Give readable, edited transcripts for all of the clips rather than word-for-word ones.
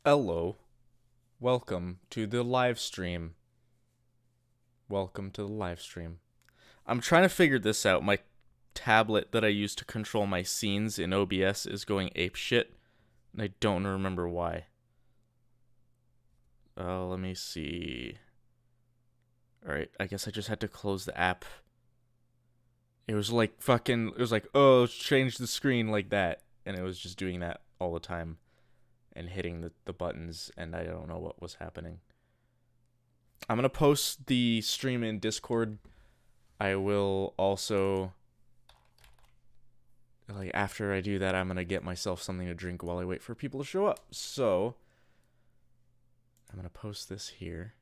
Hello. Welcome to the live stream. Welcome to the live stream. I'm trying to figure this out. My tablet that I use to control my scenes in OBS is going apeshit, and I don't remember why. Let me see. Alright, I guess I just had to close the app. It was like oh, change the screen like that. And it was just doing that all the time and hitting the buttons, and I don't know what was happening. I'm going to post the stream in Discord. I will also, after I do that, I'm going to get myself something to drink while I wait for people to show up. So, I'm going to post this here.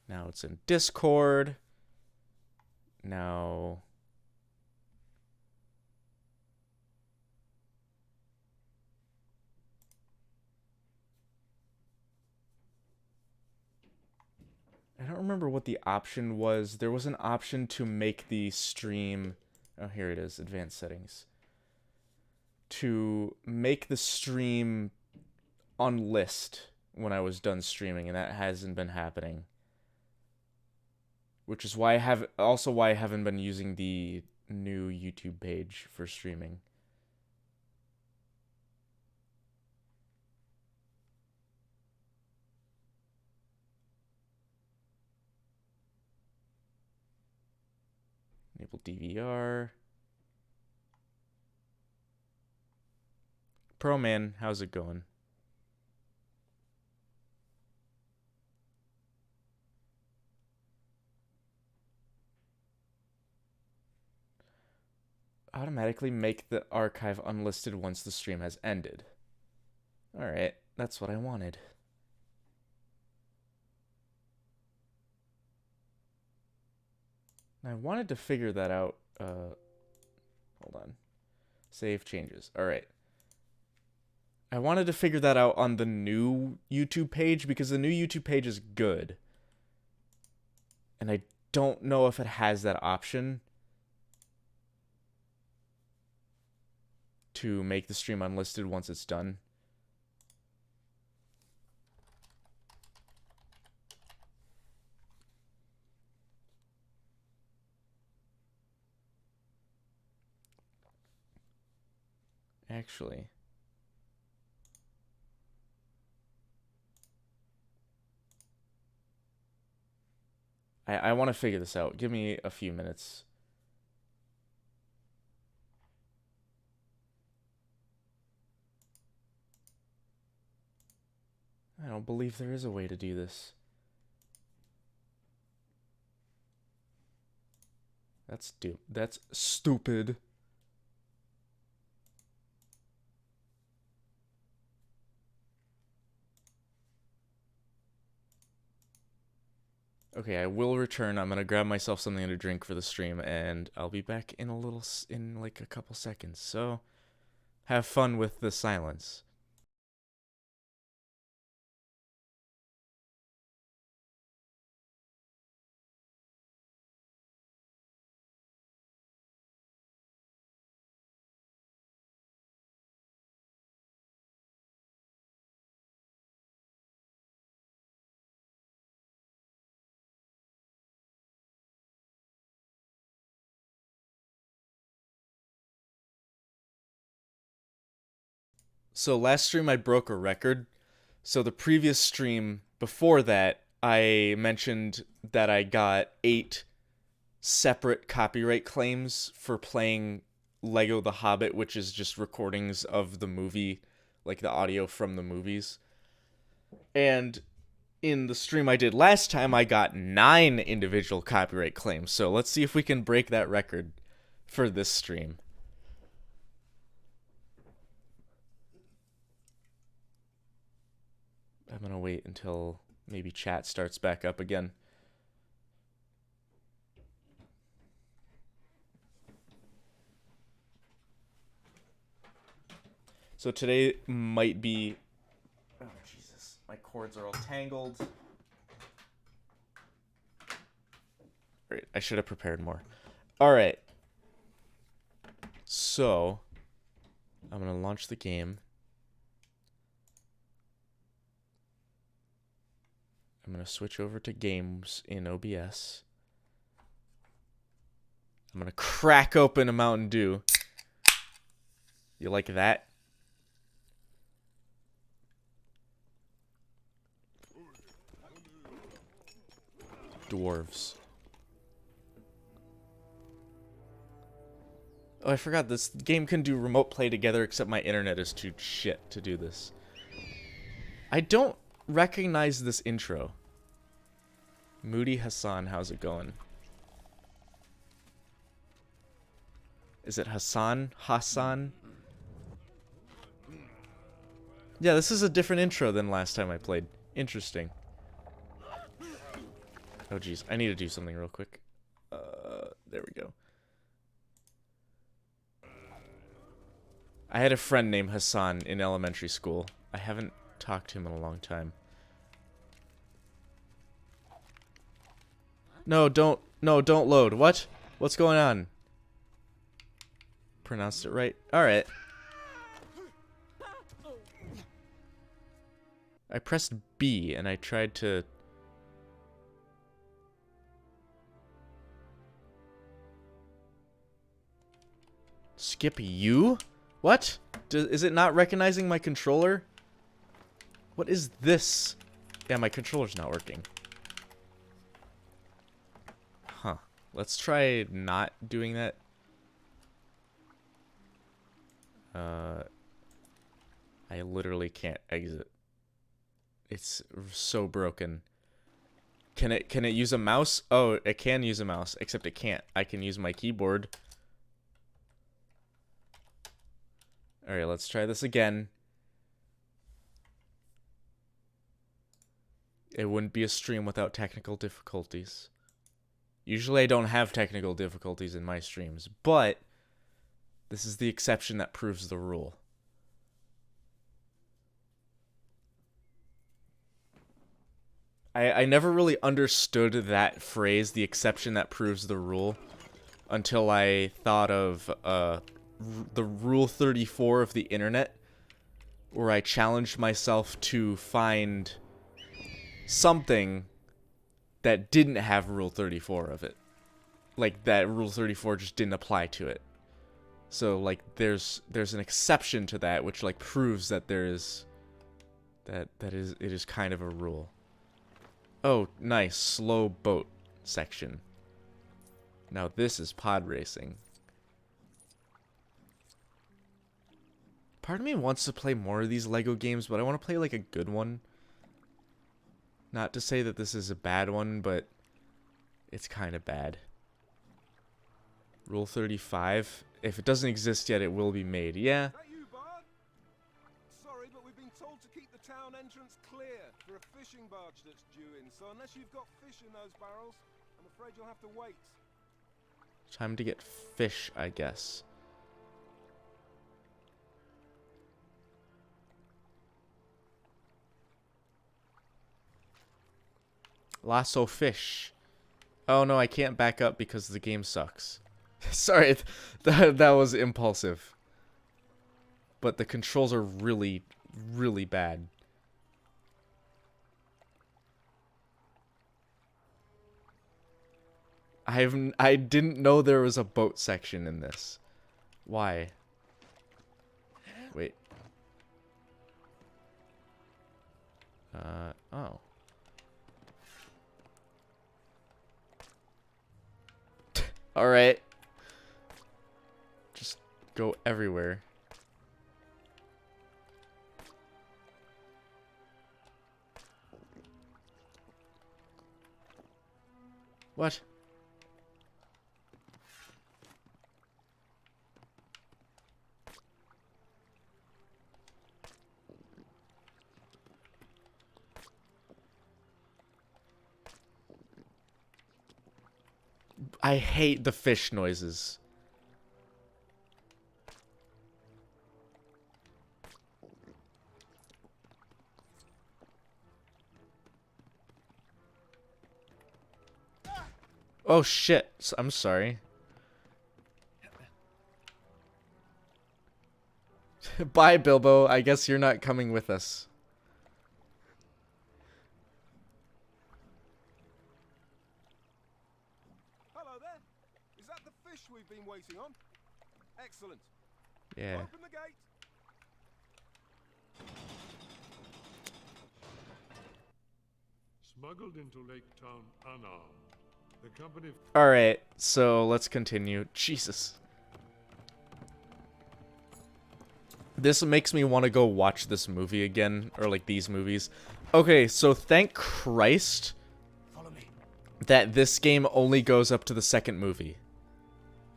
Now it's in Discord. Now... I don't remember what the option was. There was an option to make the stream... Oh, here it is. Advanced settings. To make the stream unlist when I was done streaming, and that hasn't been happening. Which is why I haven't been using the new YouTube page for streaming. Enable DVR. Pro man, how's it going? Automatically make the archive unlisted once the stream has ended. Alright, that's what I wanted. I wanted to figure that out. Hold on. Save changes. Alright. I wanted to figure that out on the new YouTube page because the new YouTube page is good. And I don't know if it has that option to make the stream unlisted once it's done. Actually, I want to figure this out. Give me a few minutes. I don't believe there is a way to do this. That's stupid. Okay, I will return. I'm gonna grab myself something to drink for the stream, and I'll be back in like a couple seconds. So, have fun with the silence. So last stream I broke a record. So the previous stream before that, I mentioned that I got 8 separate copyright claims for playing Lego The Hobbit, which is just recordings of the movie, like the audio from the movies. And in the stream I did last time, I got 9 individual copyright claims. So let's see if we can break that record for this stream. I'm gonna wait until maybe chat starts back up again. So today might be... Oh, Jesus. cords are all tangled. Right, I should have prepared more. All right. So, I'm going to launch the game. I'm going to switch over to games in OBS. I'm going to crack open a Mountain Dew. You like that? Dwarves. Oh, I forgot this game can do remote play together, except my internet is too shit to do this. I don't recognize this intro. Moody Hassan, how's it going? Is it Hassan? Hassan? Yeah, this is a different intro than last time I played. Interesting. Oh, jeez. I need to do something real quick. There we go. I had a friend named Hassan in elementary school. I haven't talked to him in a long time. No, don't load. What? What's going on? Pronounced it right? Alright. I pressed B and I tried to... Skip U? What? Is it not recognizing my controller? What is this? Yeah, my controller's not working. Huh. Let's try not doing that. I literally can't exit. It's so broken. Can it use a mouse? Oh, it can use a mouse, except it can't. I can use my keyboard. Alright, let's try this again. It wouldn't be a stream without technical difficulties. Usually I don't have technical difficulties in my streams, but this is the exception that proves the rule. I never really understood that phrase, the exception that proves the rule, until I thought of the Rule 34 of the internet, where I challenged myself to find something that didn't have Rule 34 of it. Like, that Rule 34 just didn't apply to it. So, like, there's an exception to that, which, like, proves that there is... it is kind of a rule. Oh, nice. Slow boat section. Now this is pod racing. Part of me wants to play more of these Lego games, but I want to play, like, a good one. Not to say that this is a bad one, but it's kind of bad. Rule 35. If it doesn't exist yet, it will be made. Yeah. That you, Bard? Sorry, but we've been told to keep the town entrance clear for a fishing barge that's due in. So unless you've got fish in those barrels, I'm afraid you'll have to wait. Time to get fish, I guess. Lasso fish. Oh no, I can't back up because the game sucks. Sorry, that was impulsive. But the controls are really, really bad. I didn't know there was a boat section in this. Why? Wait. Oh. Alright. Just go everywhere. What? I hate the fish noises. Oh shit. I'm sorry. Bye, Bilbo. I guess you're not coming with us. Hello there. Is that the fish we've been waiting on? Excellent. Yeah. Open the gate. Smuggled into Lake Town unarmed. The company. Alright, so let's continue. Jesus. This makes me want to go watch this movie again, or like these movies. Okay, so thank Christ that this game only goes up to the second movie.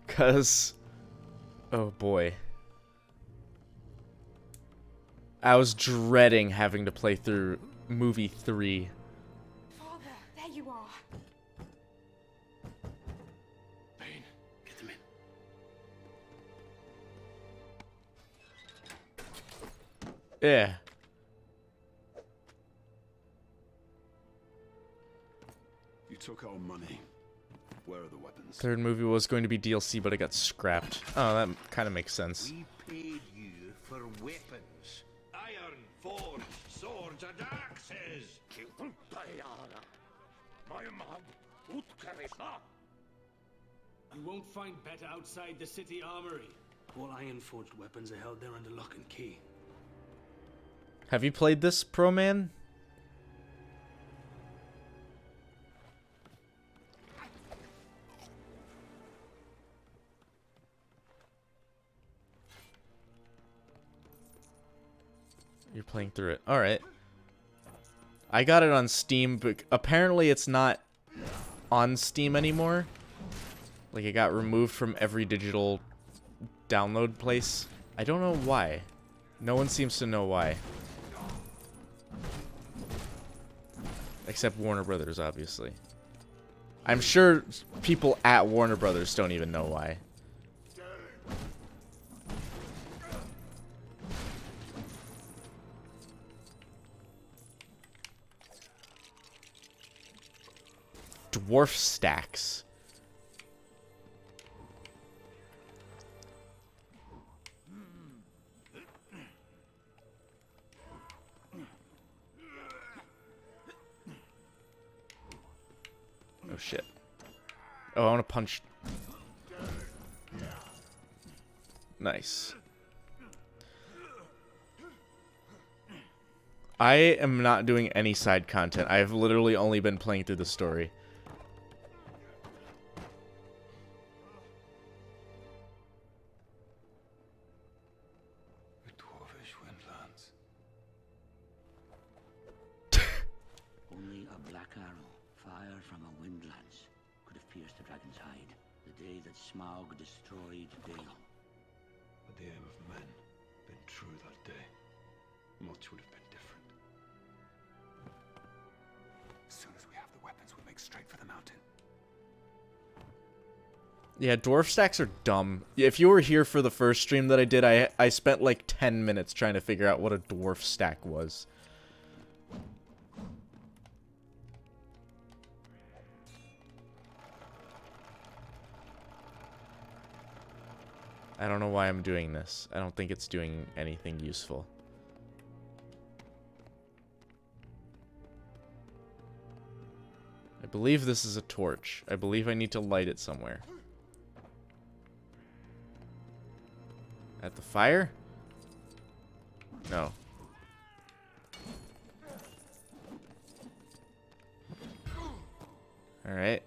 'Cause, oh boy. I was dreading having to play through movie 3. Father, there you are. Bane, get them in. Yeah. You took our money. Where are the weapons? Third movie was going to be DLC, but it got scrapped. Oh, that kind of makes sense. We paid you for weapons. Iron, forged, swords, and axes. You won't find better outside the city armory. All iron-forged weapons are held there under lock and key. Have you played this, Pro Man? You're playing through it. Alright. I got it on Steam, but apparently it's not on Steam anymore. Like, it got removed from every digital download place. I don't know why. No one seems to know why. Except Warner Brothers, obviously. I'm sure people at Warner Brothers don't even know why. Dwarf stacks. Oh shit. Oh, I want to punch. Nice. I am not doing any side content. I have literally only been playing through the story. The dwarvish windlands. Only a black arrow, fired from a windlands, could have pierced the dragon's hide. The day that Smaug destroyed Dale. Had the aim of men been true that day, much would have been different. As soon as we have the weapons, we'll make straight for the mountain. Yeah, dwarf stacks are dumb. If you were here for the first stream that I did, I spent like 10 minutes trying to figure out what a dwarf stack was. I don't know why I'm doing this. I don't think it's doing anything useful. I believe this is a torch. I believe I need to light it somewhere. At the fire? No. Alright.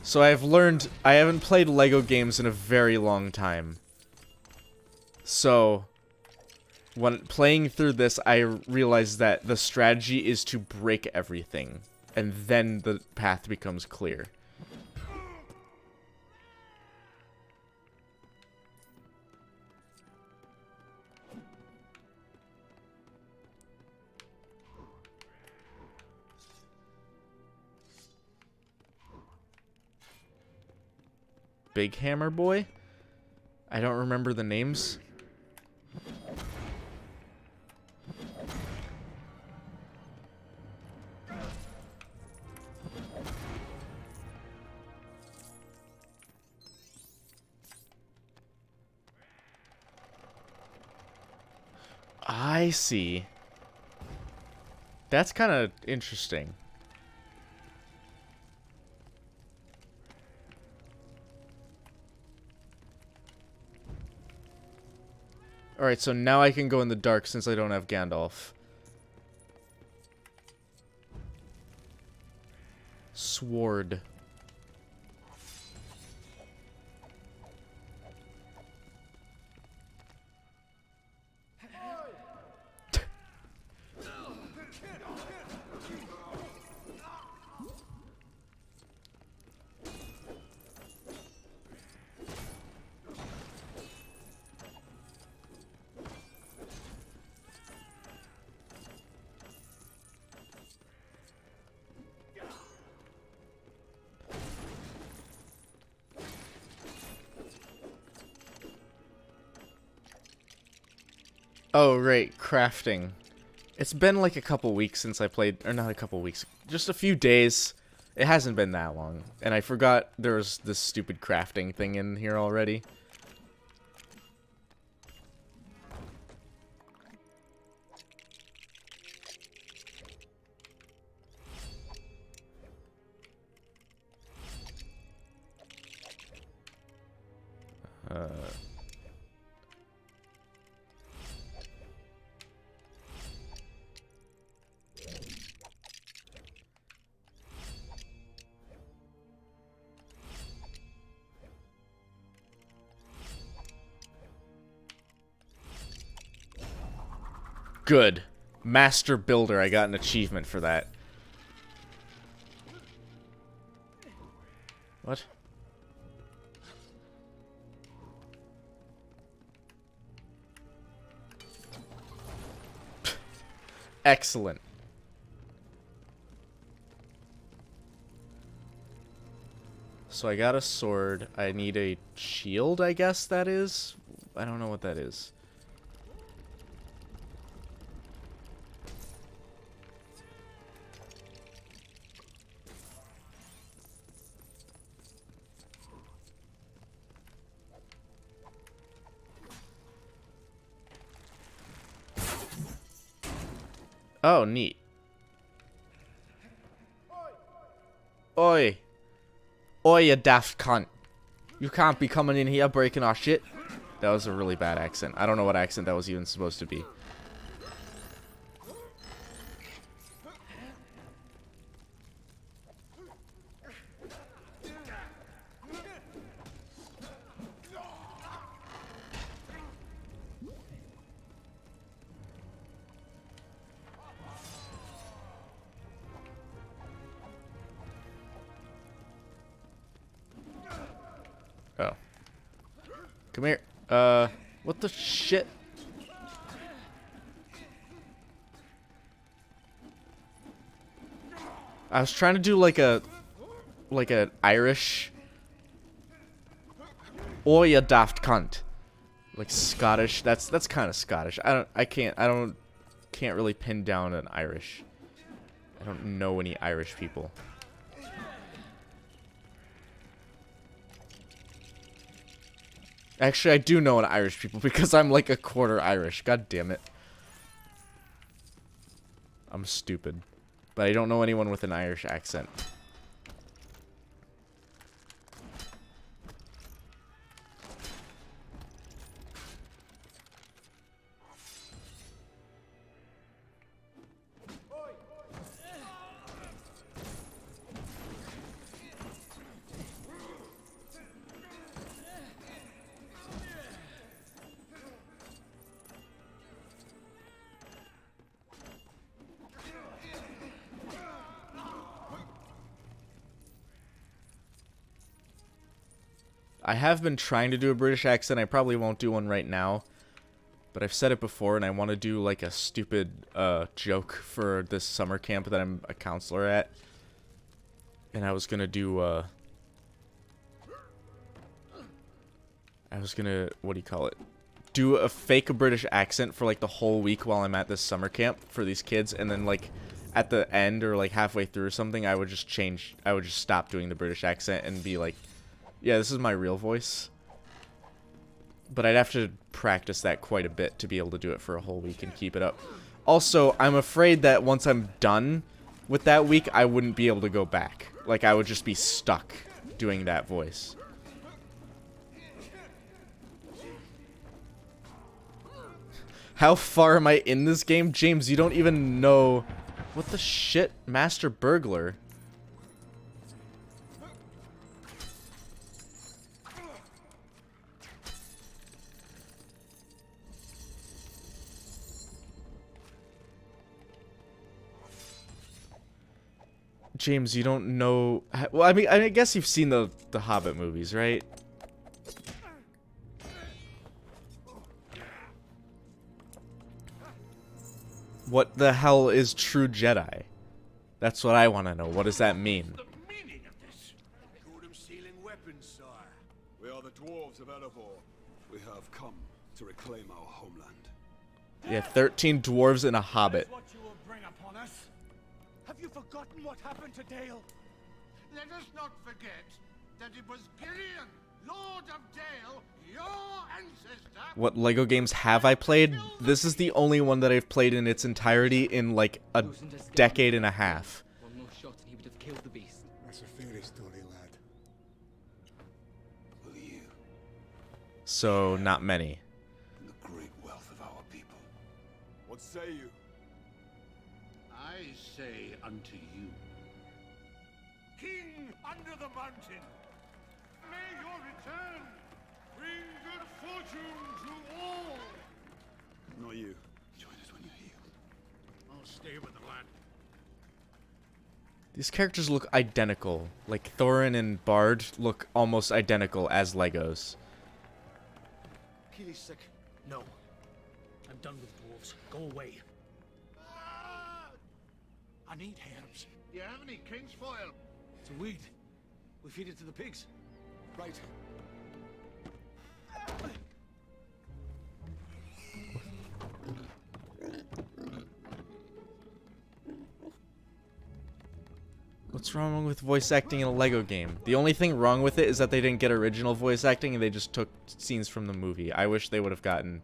So I've learned, I haven't played Lego games in a very long time. So, when playing through this, I realized that the strategy is to break everything. And then the path becomes clear. Big Hammer Boy? I don't remember the names. I see. That's kind of interesting. Alright, so now I can go in the dark since I don't have Gandalf. Sword. Oh, right, crafting. It's been like a couple weeks since I played, or not a couple weeks, just a few days. It hasn't been that long, and I forgot there was this stupid crafting thing in here already. Good. Master Builder, I got an achievement for that. What? Excellent. So I got a sword. I need a shield, I guess that is? I don't know what that is. Oh, neat. Oi. Oi, you daft cunt. You can't be coming in here breaking our shit. That was a really bad accent. I don't know what accent that was even supposed to be. Oh. Come here. What the shit? I was trying to do like an Irish. Oi, you daft cunt. Like Scottish. That's kind of Scottish. Can't really pin down an Irish. I don't know any Irish people. Actually, I do know an Irish people because I'm like a quarter Irish. God damn it. I'm stupid. But I don't know anyone with an Irish accent. I have been trying to do a British accent. I probably won't do one right now. But I've said it before, and I want to do like a stupid joke for this summer camp that I'm a counselor at. And I was gonna do what do you call it? Do a fake British accent for like the whole week while I'm at this summer camp for these kids, and then like at the end or like halfway through or something, I would just stop doing the British accent and be like, yeah, this is my real voice. But I'd have to practice that quite a bit to be able to do it for a whole week and keep it up. Also, I'm afraid that once I'm done with that week, I wouldn't be able to go back. Like, I would just be stuck doing that voice. How far am I in this game? James, you don't even know... What the shit? Master Burglar? James, you don't know... Well, I mean, I guess you've seen the Hobbit movies, right? What the hell is true Jedi? That's what I want to know. What does that mean? The meaning of this? Totem-sealing weapons, sire. We are the dwarves of Elosva. We have come to reclaim our homeland. Yeah, 13 dwarves and a hobbit. What you will bring upon us? Have you forgotten what happened to Dale? Let us not forget that it was Gillian, Lord of Dale, your ancestor. What LEGO games have I played? This is the only one that I've played in its entirety in like a decade and a half. One more shot and he would have killed the beast. That's a fairy story, lad. Will you, So, not many. in the great wealth of our people? What say you? I say unto you, King under the mountain, may your return bring good fortune to all. Not you. Join us when you're healed. I'll stay with the lad. These characters look identical. Like, Thorin and Bard look almost identical as Legos. Keely's sick. No. I'm done with dwarves. Go away. I need herbs. Do you have any king's foil? It's a weed. We feed it to the pigs. Right. What's wrong with voice acting in a LEGO game? The only thing wrong with it is that they didn't get original voice acting and they just took scenes from the movie. I wish they would have gotten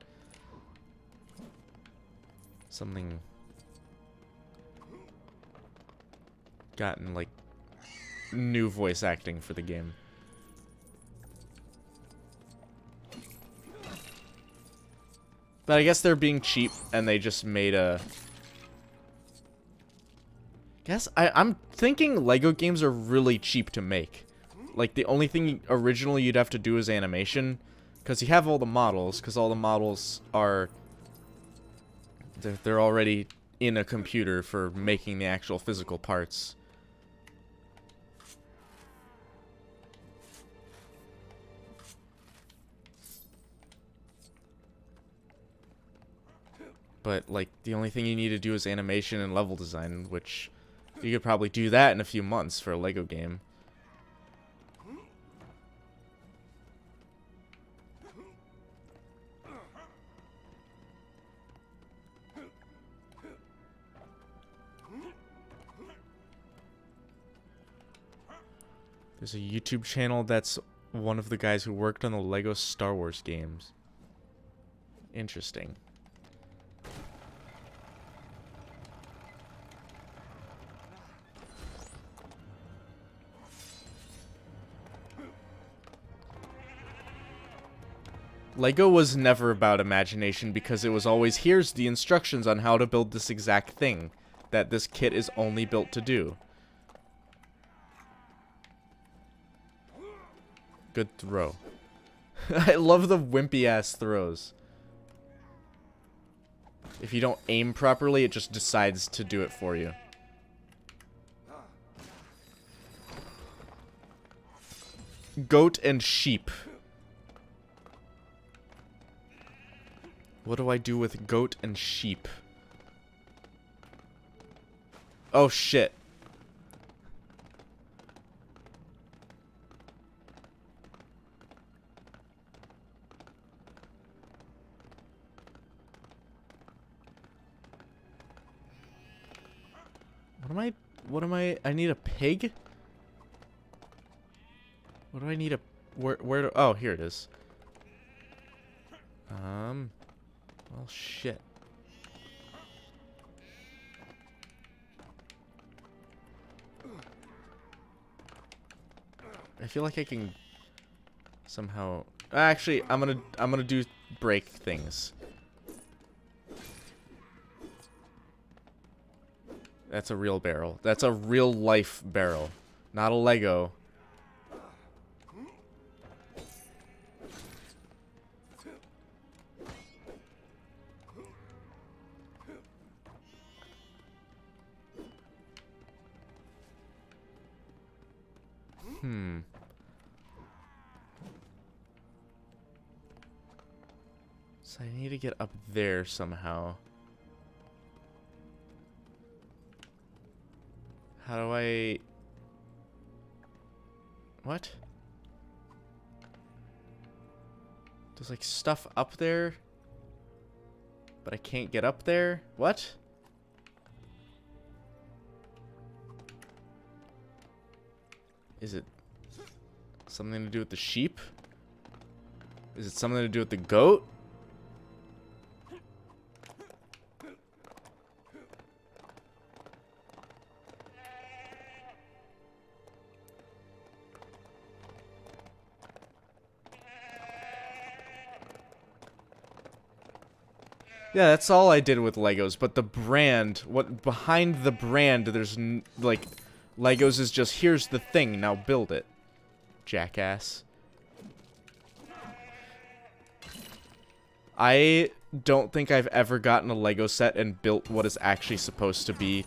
something... like, new voice acting for the game. But I guess they're being cheap and they just made a... I'm thinking LEGO games are really cheap to make. Like, the only thing original you'd have to do is animation. Because you have all the models, because all the models are... They're already in a computer for making the actual physical parts. But, like, the only thing you need to do is animation and level design, which... You could probably do that in a few months for a LEGO game. There's a YouTube channel that's one of the guys who worked on the LEGO Star Wars games. Interesting. LEGO was never about imagination because it was always, here's the instructions on how to build this exact thing that this kit is only built to do. Good throw. I love the wimpy ass throws. If you don't aim properly, it just decides to do it for you. Goat and sheep. What do I do with goat and sheep? Oh shit. What am I, I need a pig? What do I need a, where do, oh, here it is. Well, shit. I feel like I can somehow... Actually, I'm gonna do break things. That's a real barrel. That's a real life barrel, not a Lego. So I need to get up there somehow. How do I... What? There's like stuff up there, but I can't get up there? What? Is it something to do with the sheep? Is it something to do with the goat? Yeah, that's all I did with Legos, but the brand, what behind the brand, there's like, Legos is just, here's the thing, now build it. Jackass. I don't think I've ever gotten a Lego set and built what is actually supposed to be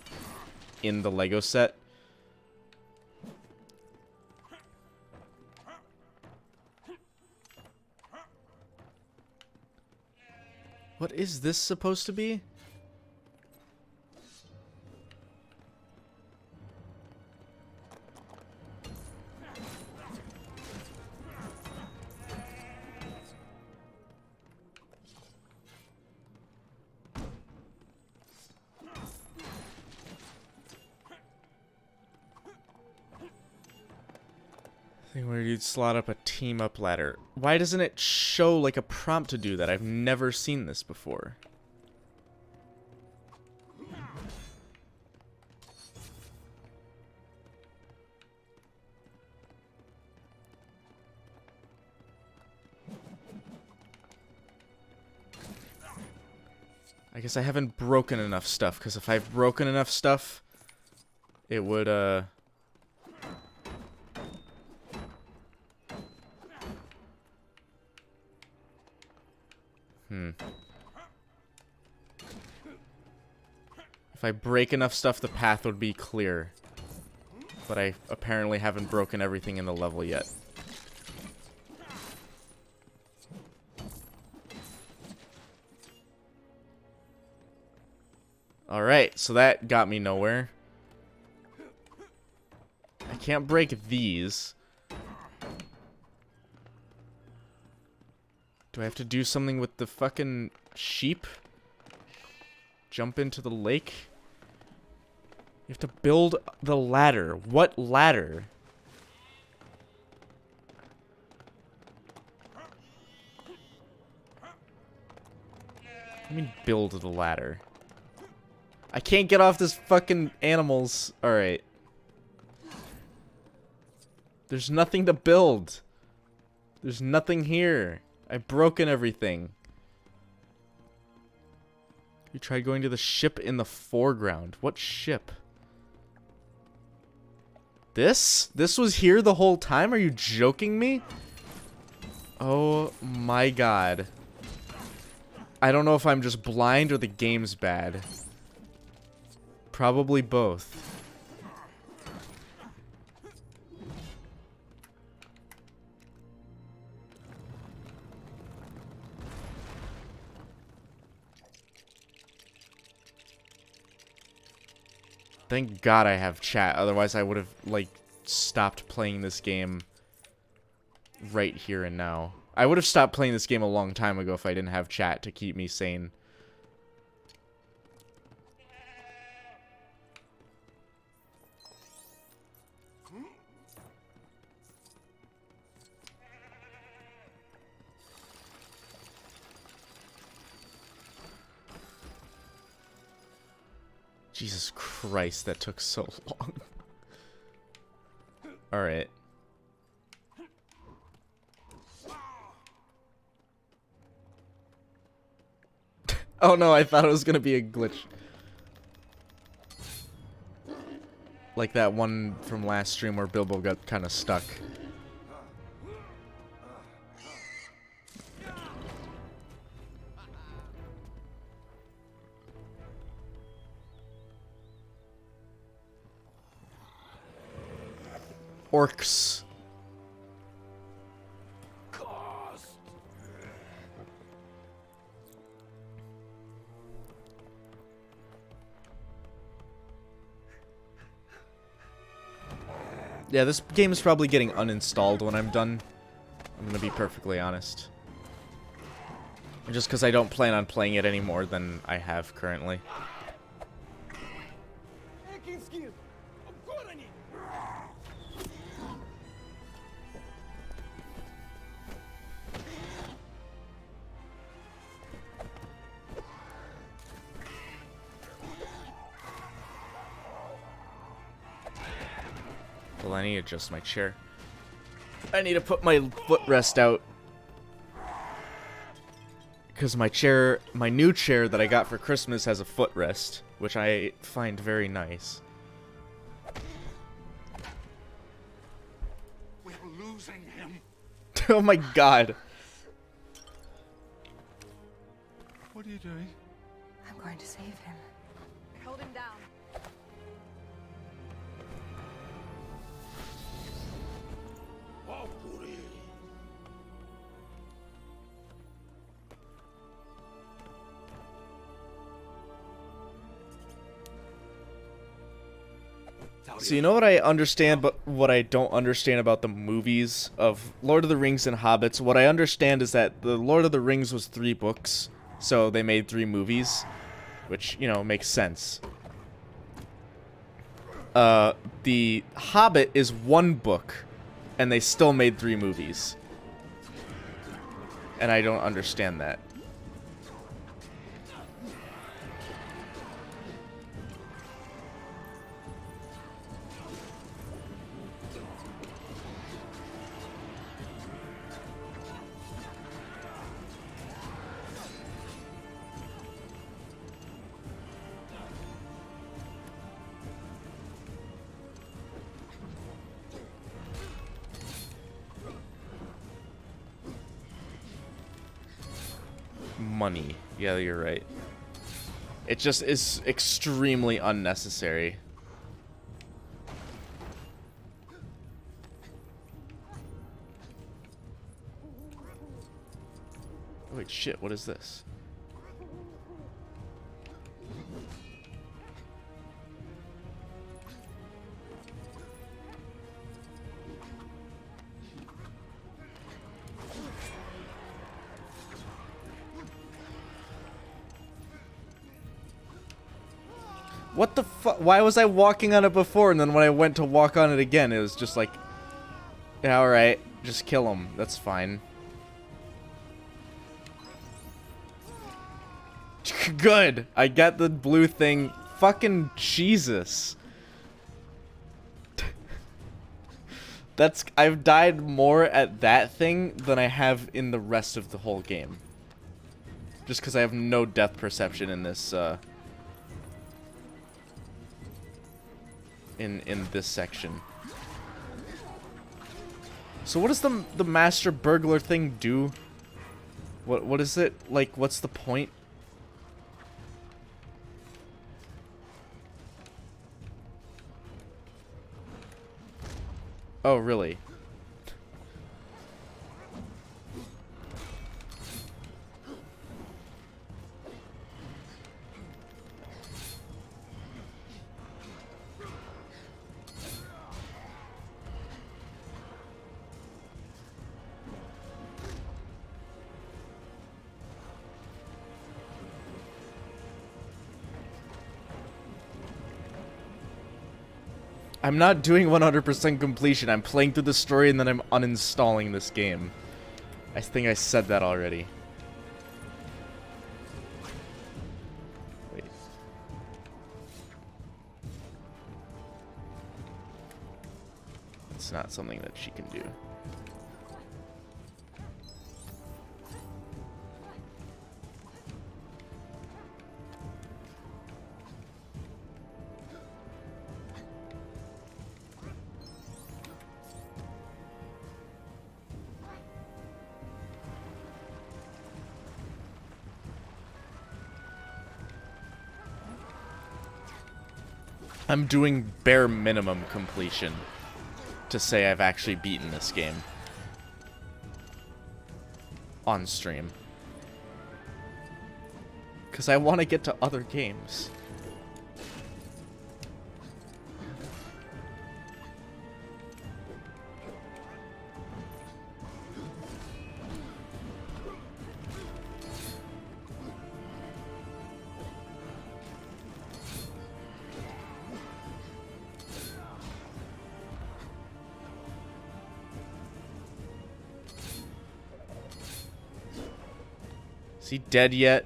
in the Lego set. What is this supposed to be? Thing where you'd slot up a team up ladder. Why doesn't it show like a prompt to do that? I've never seen this before. I guess I haven't broken enough stuff, because if I've broken enough stuff, it would, If I break enough stuff, the path would be clear. But I apparently haven't broken everything in the level yet. Alright, so that got me nowhere. I can't break these. Do I have to do something with the fucking sheep? Jump into the lake? You have to build the ladder. What ladder? I mean build the ladder. I can't get off this fucking animals. Alright. There's nothing to build. There's nothing here. I've broken everything. You tried going to the ship in the foreground. What ship? This? This was here the whole time? Are you joking me? Oh my god. I don't know if I'm just blind or the game's bad. Probably both. Thank God I have chat, otherwise I would have, like, stopped playing this game right here and now. I would have stopped playing this game a long time ago if I didn't have chat to keep me sane. Jesus Christ, that took so long. Alright. Oh no, I thought it was gonna be a glitch. Like that one from last stream where Bilbo got kind of stuck. Orcs. Yeah, this game is probably getting uninstalled when I'm done. I'm gonna be perfectly honest. Just because I don't plan on playing it any more than I have currently. Well, I need to adjust my chair. I need to put my footrest out. Because my chair, my new chair that I got for Christmas has a footrest, which I find very nice. We're losing him. Oh my god. What are you doing? I'm going to save him. Hold him down. So you know what I understand, but what I don't understand about the movies of Lord of the Rings and Hobbits? What I understand is that the Lord of the Rings was 3 books, so they made 3 movies, which, you know, makes sense. The Hobbit is 1 book, and they still made 3 movies. And I don't understand that. Money. Yeah, you're right. It just is extremely unnecessary. Oh, wait, shit, what is this? What the fuck? Why was I walking on it before, and then when I went to walk on it again, it was just like, yeah, alright, just kill him. That's fine. Good. I got the blue thing. Fucking Jesus. I've died more at that thing than I have in the rest of the whole game. Just because I have no depth perception in this, in this section. So what does the master burglar thing do? What is it? Like, what's the point? Oh, really? I'm not doing 100% completion. I'm playing through the story and then I'm uninstalling this game. I think I said that already. Wait. it's not something that she can do. I'm doing bare minimum completion to say I've actually beaten this game on stream. Because I want to get to other games. Is he dead yet?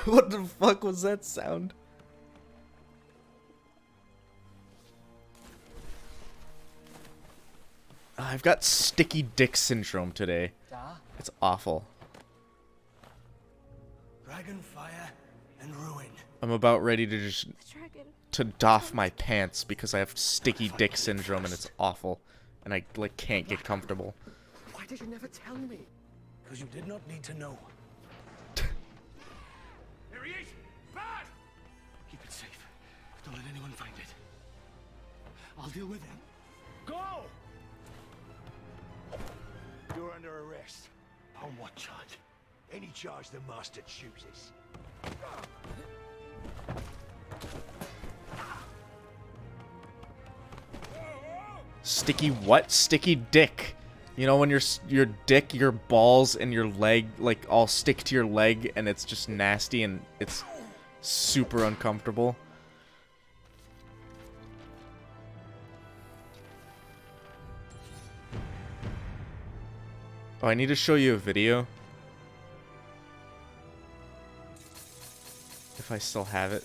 What the fuck was that sound? I've got sticky dick syndrome today. It's awful. Dragonfire and ruin. I'm about ready to just doff my pants because I have sticky dick syndrome and it's awful, and I like can't get comfortable. Why did you never tell me? Because you did not need to know. Here he is! Bad! Keep it safe. Don't let anyone find it. I'll deal with them. Go! You're under arrest. On what charge? Any charge the master chooses. Sticky what? Sticky dick. You know when your dick, your balls, and your leg like all stick to your leg and it's just nasty and it's super uncomfortable. Oh, I need to show you a video. If I still have it.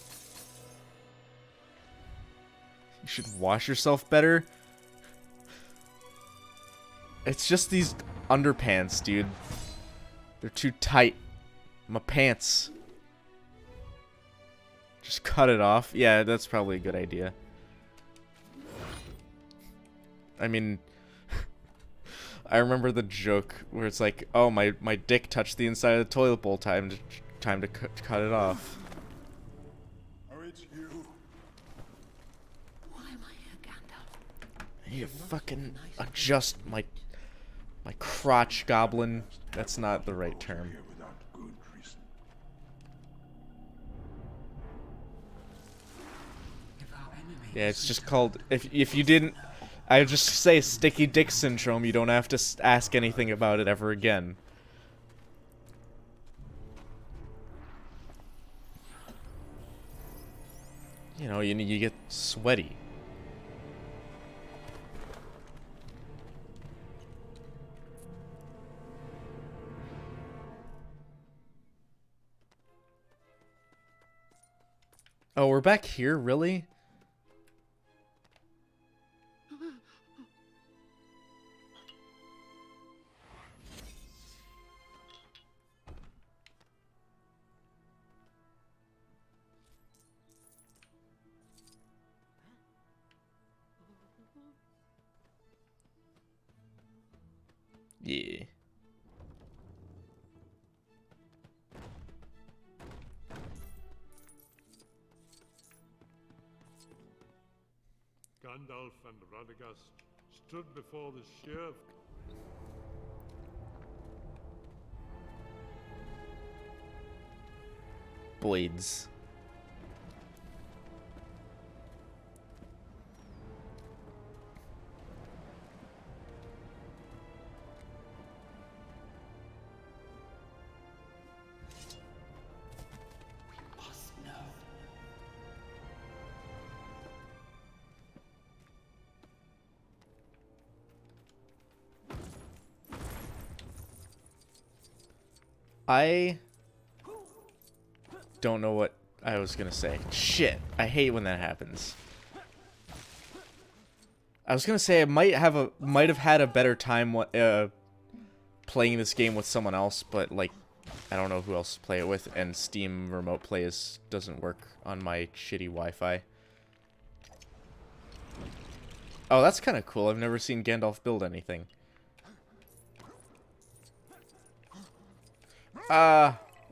You should wash yourself better. It's just these underpants, dude. They're too tight. My pants. Just cut it off. Yeah, that's probably a good idea. I mean, I remember the joke where it's like, oh, my dick touched the inside of the toilet bowl. Time to cut it off. Oh, it's you. Why am I here, Gandalf? I need to fucking adjust my crotch, goblin. That's not the right term. Without good reason. Yeah, it's just called, if you didn't, I just say sticky dick syndrome, you don't have to ask anything about it ever again. You know, you get sweaty. Oh, we're back here, really? Yeah. Gandalf and Radagast stood before the sheer Blades. I don't know what I was gonna say. Shit, I hate when that happens. I was gonna say I might have had a better time playing this game with someone else, but like I don't know who else to play it with, and Steam Remote Play doesn't work on my shitty Wi-Fi. Oh, that's kind of cool. I've never seen Gandalf build anything.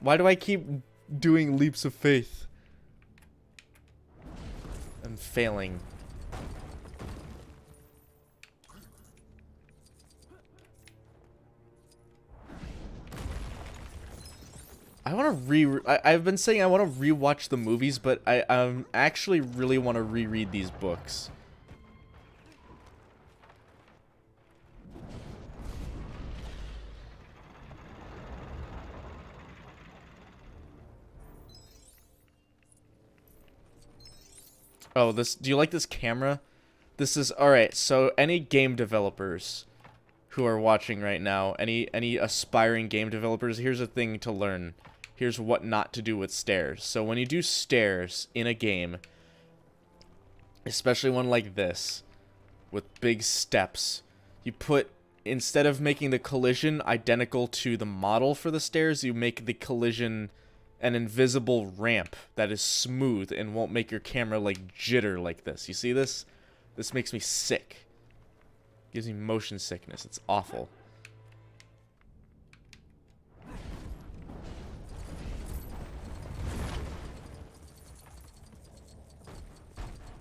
Why do I keep doing leaps of faith? I'm failing. I want to I've been saying I want to rewatch the movies, but I actually really want to reread these books. Oh, do you like this camera? This is, alright, so any game developers who are watching right now, any aspiring game developers, here's a thing to learn. Here's what not to do with stairs. So when you do stairs in a game, especially one like this, with big steps, you put, instead of making the collision identical to the model for the stairs, you make the collision an invisible ramp that is smooth and won't make your camera like jitter like this. You see this? This makes me sick. Gives me motion sickness. It's awful.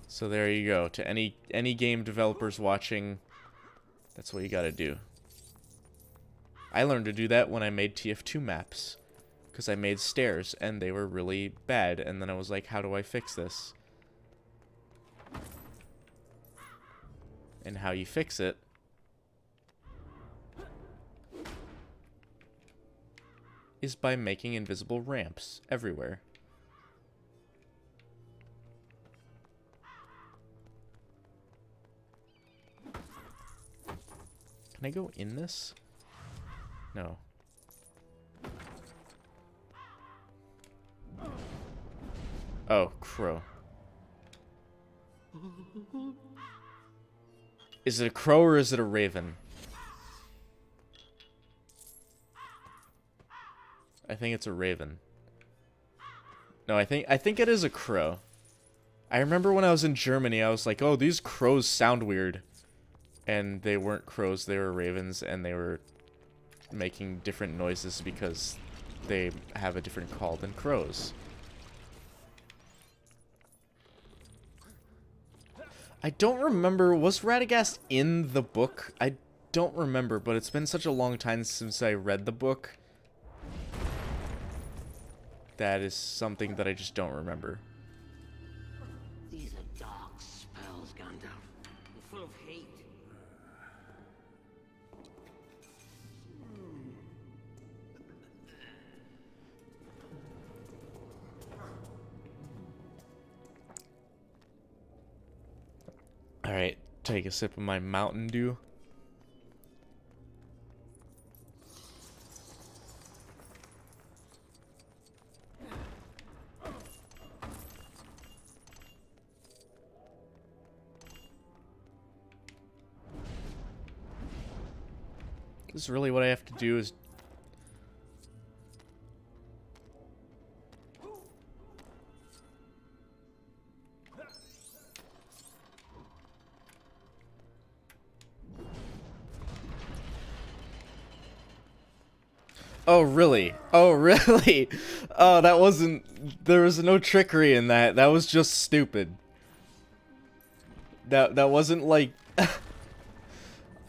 So there you go. To any game developers watching, that's what you gotta do. I learned to do that when I made TF2 maps. Because I made stairs, and they were really bad. And then I was like, how do I fix this? And how you fix it is by making invisible ramps everywhere. Can I go in this? No. Oh, crow. Is it a crow or is it a raven? I think it's a raven. No, I think it is a crow. I remember when I was in Germany, I was like, oh, these crows sound weird. And they weren't crows, they were ravens, and they were making different noises because they have a different call than crows. I don't remember, was Radagast in the book? I don't remember, but it's been such a long time since I read the book. That is something that I just don't remember. These are dark spells, Gandalf. Full of hate. Alright, take a sip of my Mountain Dew. This is really what I have to do is... Oh, really? Oh, really? Oh, that wasn't... There was no trickery in that. That was just stupid. That wasn't like...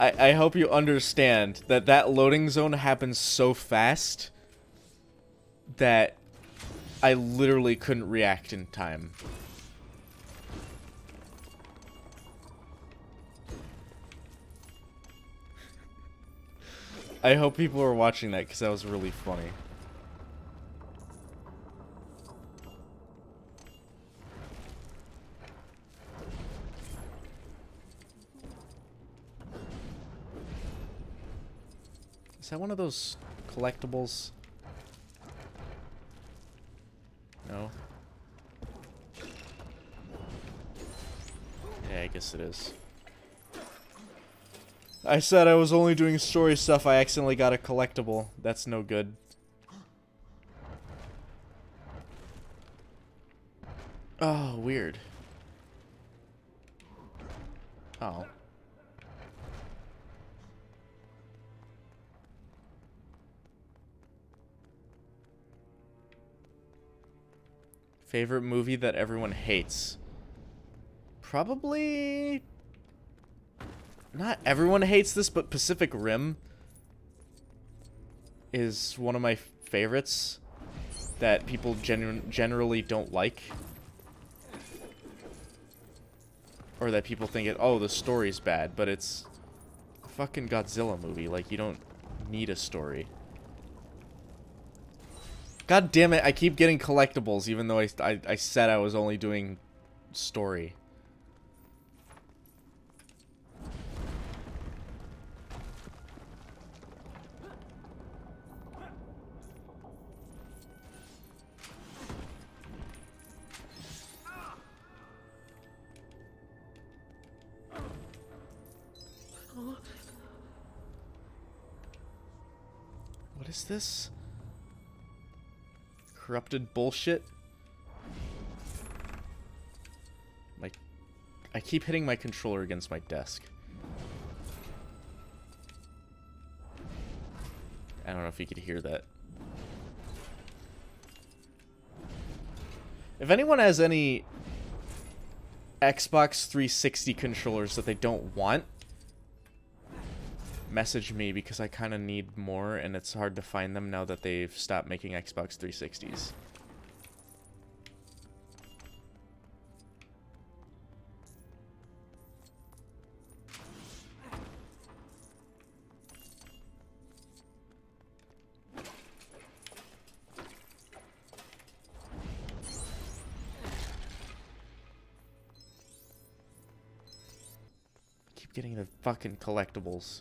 I hope you understand that that loading zone happens so fast that I literally couldn't react in time. I hope people are watching that because that was really funny. Is that one of those collectibles? No? Yeah, I guess it is. I said I was only doing story stuff. I accidentally got a collectible. That's no good. Oh, weird. Oh. Favorite movie that everyone hates? Probably... Not everyone hates this, but Pacific Rim is one of my favorites that people generally don't like. Or that people think oh, the story's bad, but it's a fucking Godzilla movie. Like, you don't need a story. God damn it, I keep getting collectibles, even though I said I was only doing story. What is this? Corrupted bullshit? I keep hitting my controller against my desk. I don't know if you could hear that. If anyone has any Xbox 360 controllers that they don't want, message me, because I kind of need more, and it's hard to find them now that they've stopped making Xbox 360s. Keep getting the fucking collectibles.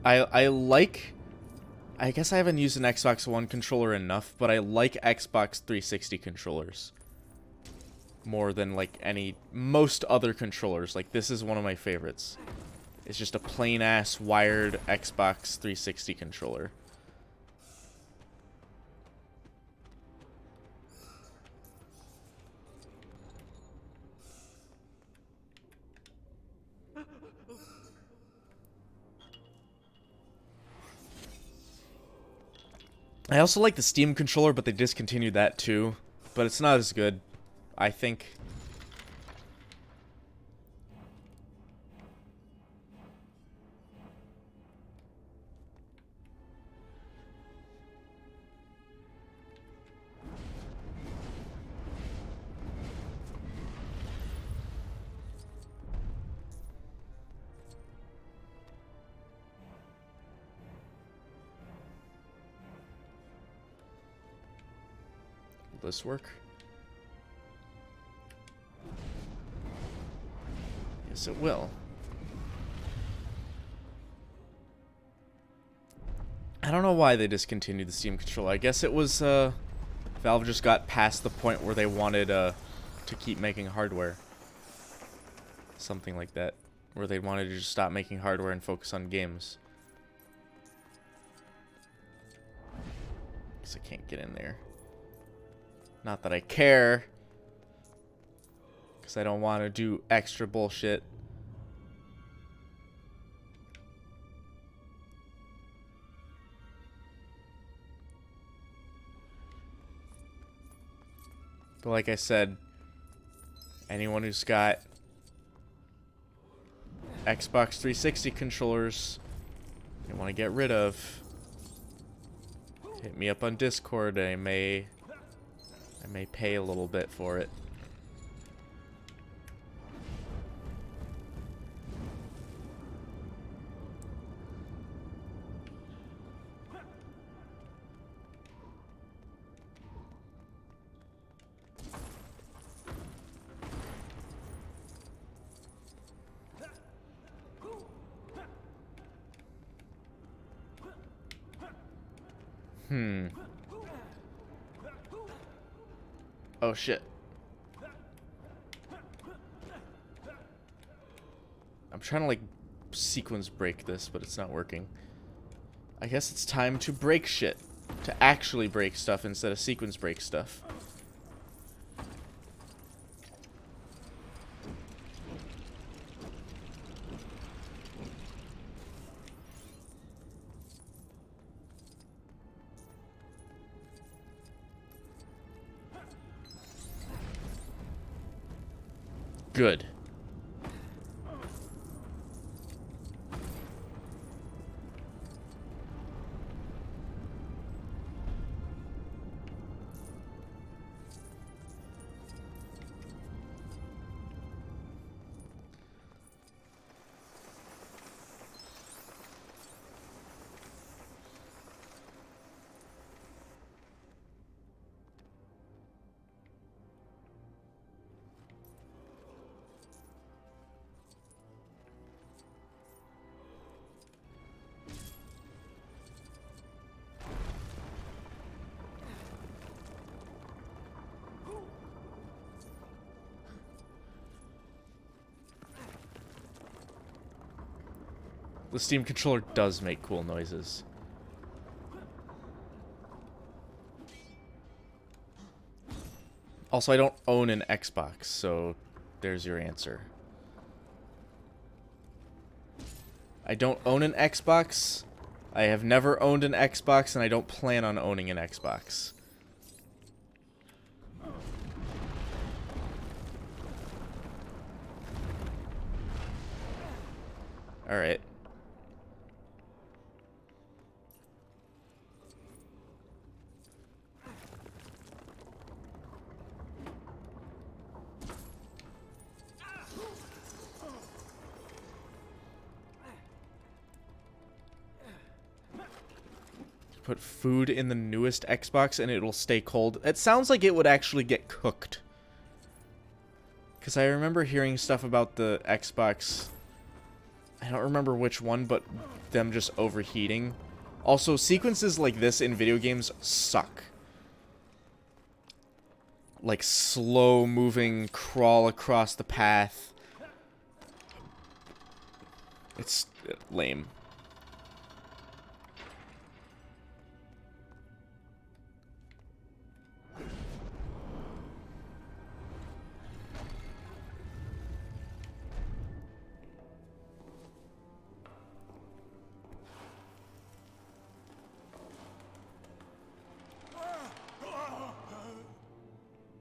I guess I haven't used an Xbox One controller enough, but I like Xbox 360 controllers more than like most other controllers. Like, this is one of my favorites. It's just a plain ass wired Xbox 360 controller. I also like the Steam controller, but they discontinued that too. But it's not as good, I think. Will this work? Yes, it will. I don't know why they discontinued the Steam controller. I guess it was, Valve just got past the point where they wanted, to keep making hardware. Something like that. Where they wanted to just stop making hardware and focus on games. Guess I can't get in there. Not that I care. Because I don't want to do extra bullshit. But like I said, anyone who's got Xbox 360 controllers you want to get rid of, hit me up on Discord. I may pay a little bit for it. Oh shit. I'm trying to like sequence break this, but it's not working. I guess it's time to break shit. To actually break stuff instead of sequence break stuff. Good. The Steam controller does make cool noises. Also, I don't own an Xbox, so there's your answer. I don't own an Xbox. I have never owned an Xbox, and I don't plan on owning an Xbox. Alright. Put food in the newest Xbox and it'll stay cold. It sounds like it would actually get cooked. Because I remember hearing stuff about the Xbox. I don't remember which one, but them just overheating. Also, sequences like this in video games suck. Like slow moving, crawl across the path. It's lame.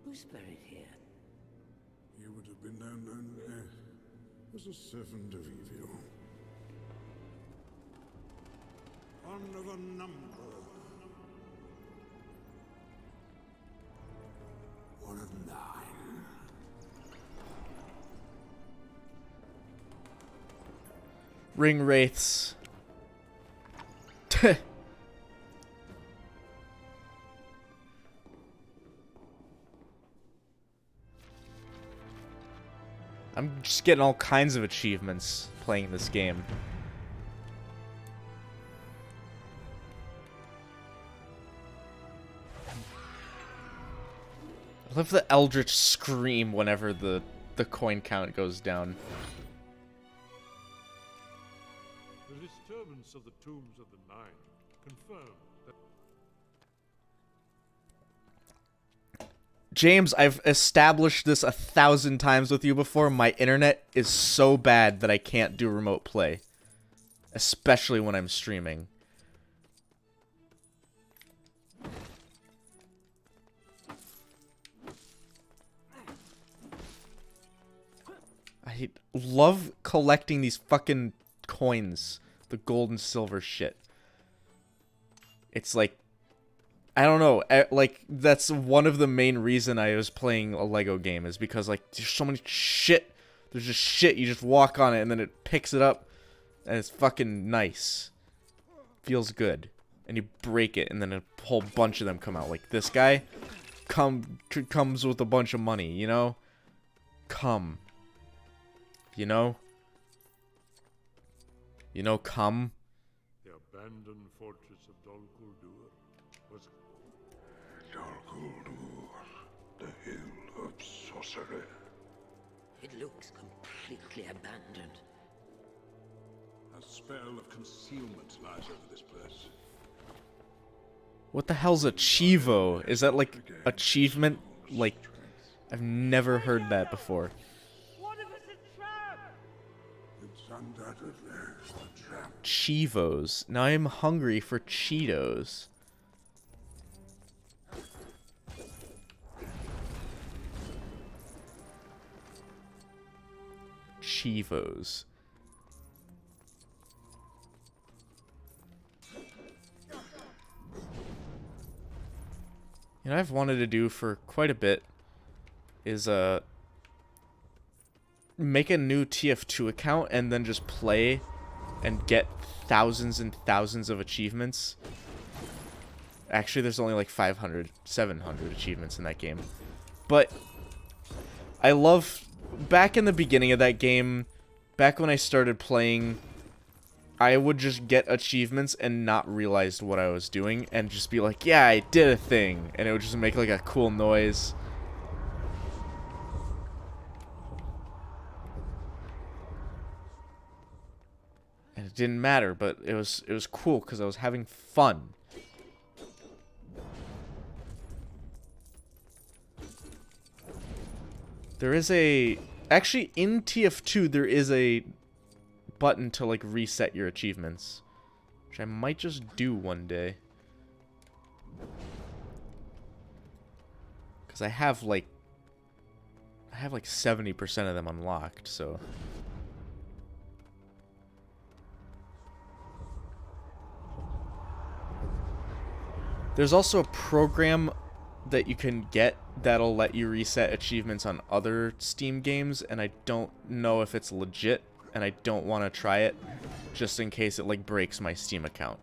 Who's buried here? You would have been known as a servant of evil. One of a number. One of 9. Ring wraiths. I'm just getting all kinds of achievements playing this game. I love the eldritch scream whenever the coin count goes down. The disturbance of the tombs of the Nine confirmed that James, I've established this 1,000 times with you before. My internet is so bad that I can't do remote play. Especially when I'm streaming. I love collecting these fucking coins. The gold and silver shit. It's like, I don't know, like, that's one of the main reason I was playing a Lego game, is because, like, there's so many shit. There's just shit, you just walk on it, and then it picks it up, and it's fucking nice. Feels good. And you break it, and then a whole bunch of them come out. Like, this guy comes with a bunch of money, you know? Come. You know? You know, come. the abandoned fortress of Dol Guldur sorcerer? It looks completely abandoned. A spell of concealment lies over this place. What the hell's a Chivo? Is that like achievement? Like, I've never heard that before. It's undoubtedly a trap. Chivos. Now I'm hungry for Cheetos. Chivos. You know, I've wanted to do for quite a bit is make a new TF2 account and then just play and get thousands and thousands of achievements. Actually, there's only like 500, 700 achievements in that game. But I love, back in the beginning of that game, back when I started playing, I would just get achievements and not realize what I was doing and just be like, yeah, I did a thing. And it would just make like a cool noise. And it didn't matter, but it was cool because I was having fun. There is a... Actually, in TF2, there is a button to, like, reset your achievements. Which I might just do one day. Because I have, like... 70% of them unlocked, so... There's also a program that you can get that'll let you reset achievements on other Steam games, and I don't know if it's legit, and I don't want to try it, just in case it, like, breaks my Steam account.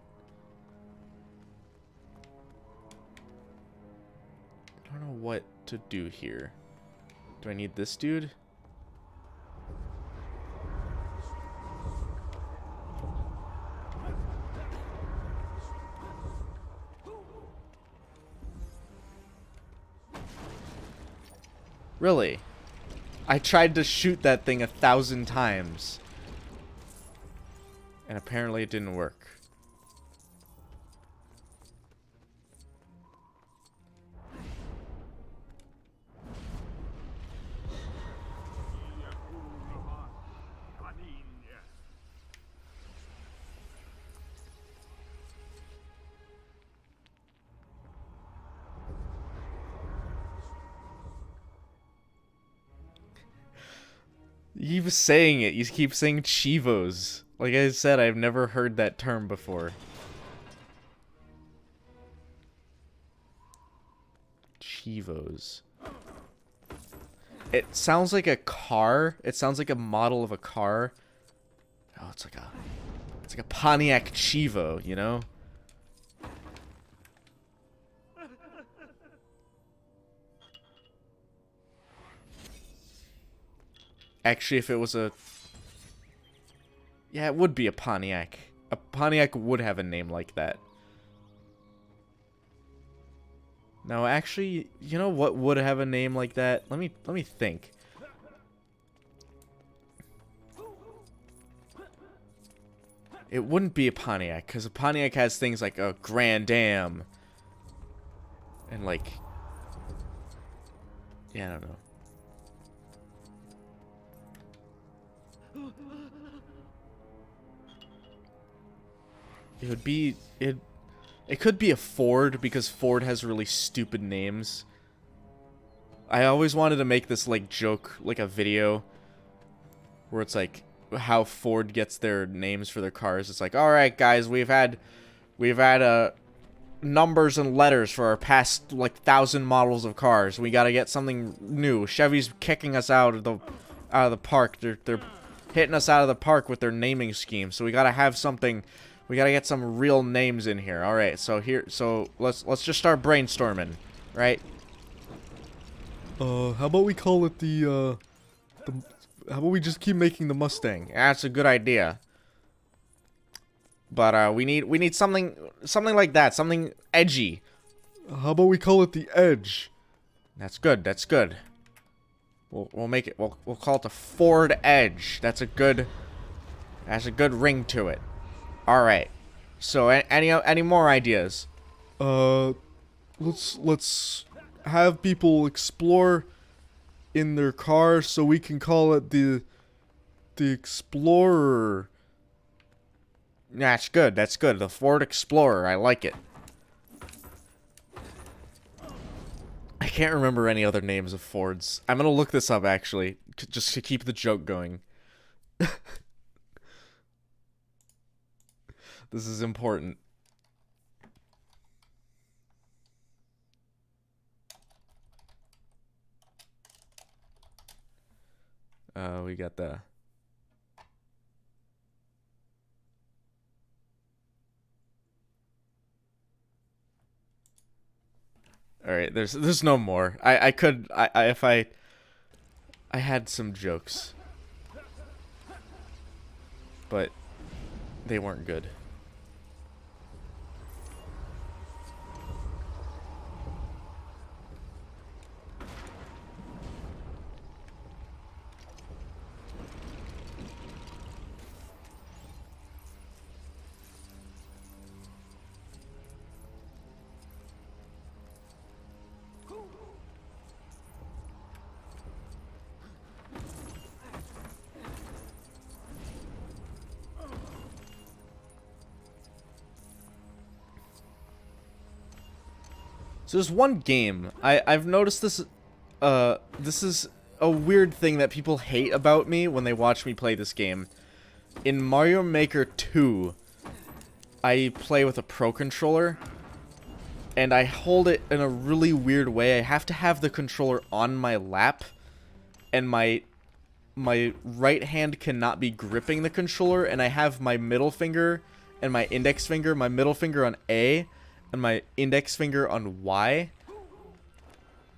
I don't know what to do here. Do I need this dude? Really? I tried to shoot that thing 1,000 times. And apparently it didn't work. You keep saying it. You keep saying Chivos. Like I said, I've never heard that term before. Chivos. It sounds like a car. It sounds like a model of a car. Oh, it's like a Pontiac Chivo, you know? Actually, if it was a... Yeah, it would be a Pontiac. A Pontiac would have a name like that. No, actually, you know what would have a name like that? Let me think. It wouldn't be a Pontiac, because a Pontiac has things like a Grand Am. And like... Yeah, I don't know. It would be... It could be a Ford, because Ford has really stupid names. I always wanted to make this, like, joke, like a video, where it's like, how Ford gets their names for their cars. It's like, alright guys, we've had numbers and letters for our past, like, 1,000 models of cars. We gotta get something new. Chevy's kicking us out of the park. They're hitting us out of the park with their naming scheme, so we gotta have something... We gotta get some real names in here. All right, so let's just start brainstorming, right? How about we call it how about we just keep making the Mustang? That's a good idea. But we need something like that, something edgy. How about we call it the Edge? That's good. That's good. We'll make it. We'll call it the Ford Edge. That's a good ring to it. All right. So any more ideas? Let's have people explore in their car, so we can call it the Explorer. That's good. That's good. The Ford Explorer. I like it. I can't remember any other names of Fords. I'm gonna look this up, actually, just to keep the joke going. This is important. We got the... All right, there's no more. If I had some jokes, but they weren't good. So there's one game I've noticed this. This is a weird thing that people hate about me when they watch me play this game. In Mario Maker 2, I play with a Pro Controller, and I hold it in a really weird way. I have to have the controller on my lap, and my right hand cannot be gripping the controller, and I have my middle finger and my index finger, my middle finger on A, and my index finger on Y,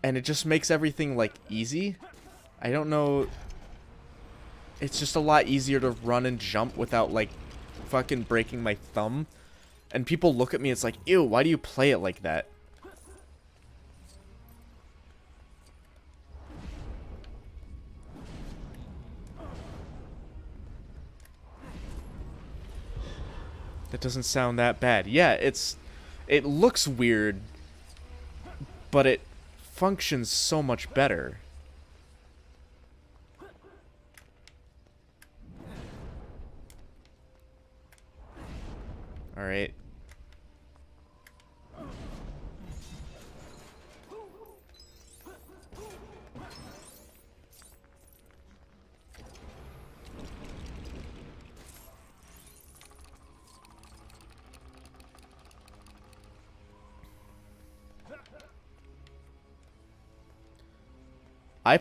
and it just makes everything, like, easy. I don't know. It's just a lot easier to run and jump without, like, fucking breaking my thumb. And people look at me, it's like, ew, why do you play it like that? That doesn't sound that bad. Yeah, it looks weird, but it functions so much better. All right.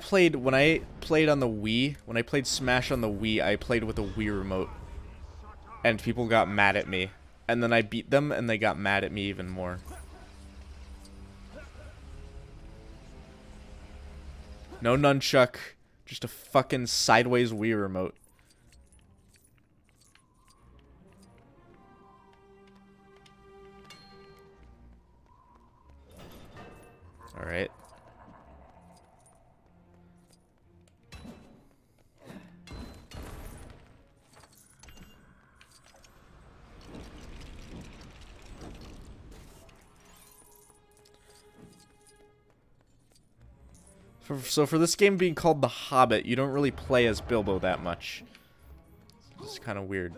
When I played on the Wii, when I played Smash on the Wii, I played with a Wii remote. And people got mad at me. And then I beat them, and they got mad at me even more. No nunchuck, just a fucking sideways Wii remote. Alright. So for this game being called The Hobbit, you don't really play as Bilbo that much. It's kind of weird.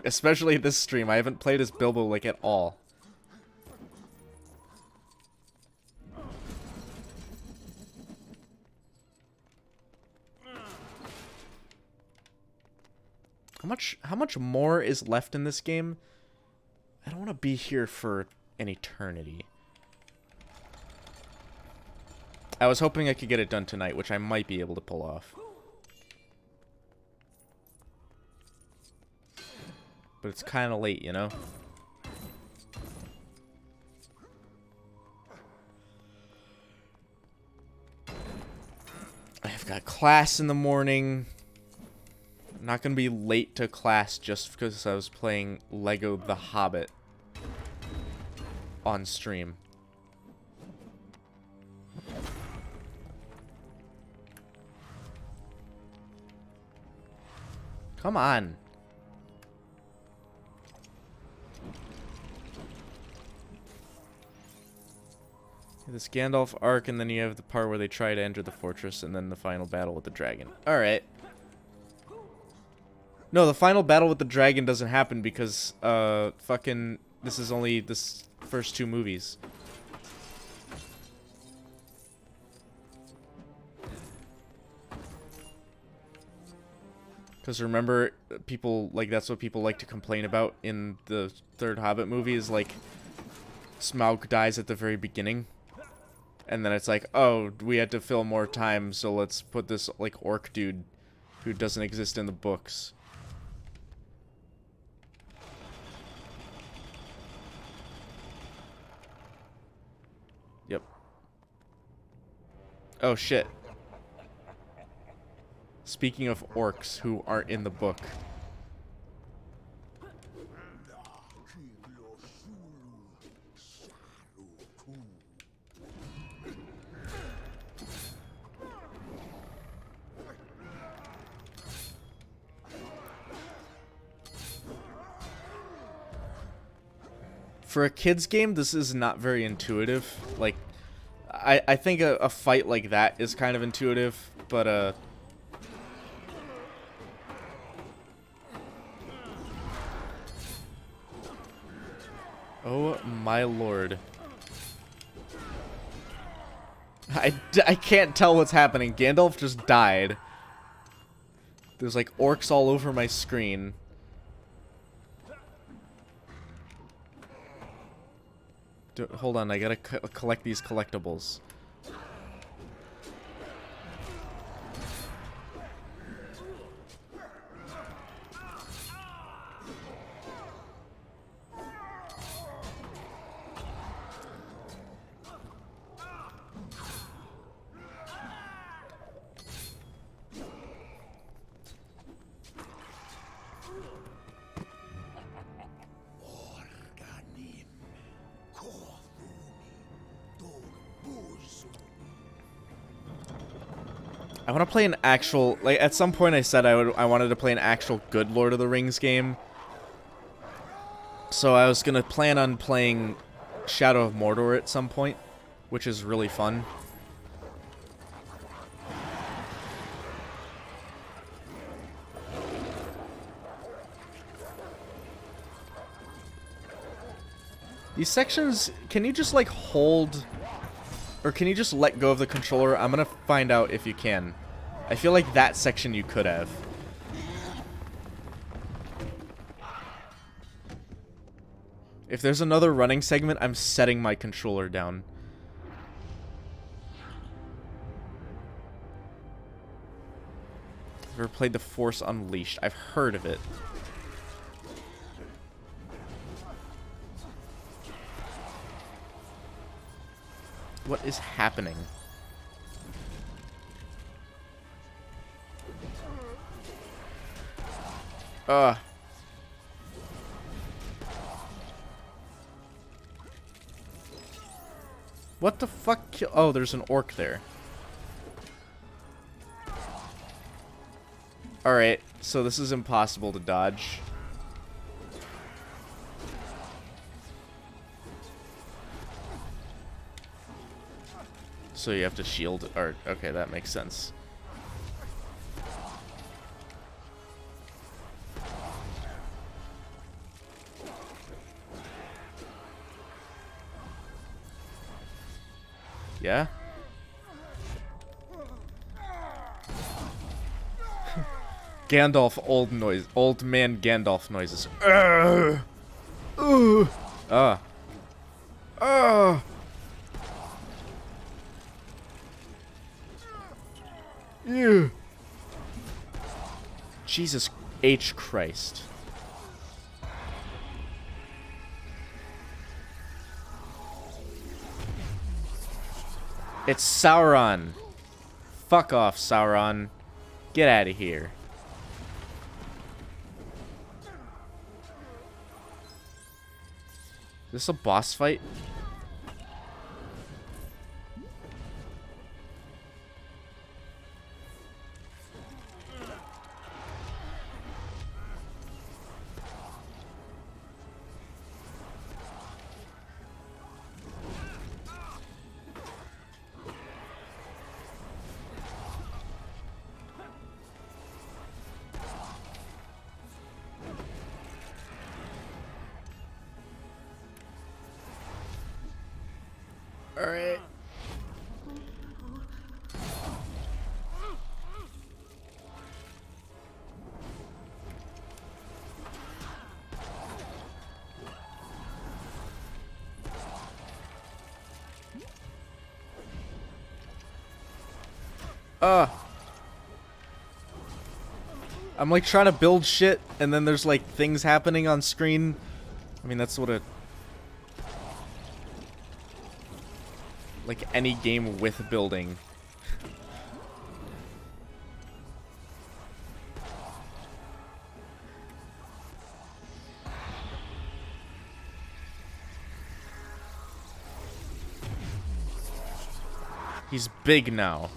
Especially this stream, I haven't played as Bilbo, like, at all. How much more is left in this game? I don't want to be here for an eternity. I was hoping I could get it done tonight, which I might be able to pull off. But it's kind of late, you know? I've got class in the morning. I'm not going to be late to class just because I was playing Lego The Hobbit on stream. Come on. This Gandalf arc, and then you have the part where they try to enter the fortress, and then the final battle with the dragon. Alright. No, the final battle with the dragon doesn't happen because, fucking, this is only the first 2 movies. Because remember, people, like, that's what people like to complain about in the 3rd Hobbit movie, is, like, Smaug dies at the very beginning. And then it's like, oh, we had to fill more time, so let's put this, like, orc dude who doesn't exist in the books. Yep. Oh, shit. Speaking of orcs who aren't in the book. For a kid's game, this is not very intuitive. Like, I think a fight like that is kind of intuitive, but, oh my lord. I can't tell what's happening. Gandalf just died. There's like orcs all over my screen. Hold on, I gotta collect these collectibles. I want to play an actual, like, at some point I said I wanted to play an actual good Lord of the Rings game. So I was going to plan on playing Shadow of Mordor at some point, which is really fun. These sections, can you just, like, hold... Or can you just let go of the controller? I'm gonna find out if you can. I feel like that section you could have. If there's another running segment, I'm setting my controller down. I've ever played The Force Unleashed. I've heard of it. What is happening? What the fuck? Oh, there's an orc there. Alright, so this is impossible to dodge. So you have to shield, or, okay, that makes sense. Yeah? Gandalf old man Gandalf noises. Ew. Jesus H. Christ. It's Sauron. Fuck off, Sauron. Get out of here. Is this a boss fight? I'm like trying to build shit, and then there's like things happening on screen. I mean, that's what a... like any game with building. He's big now.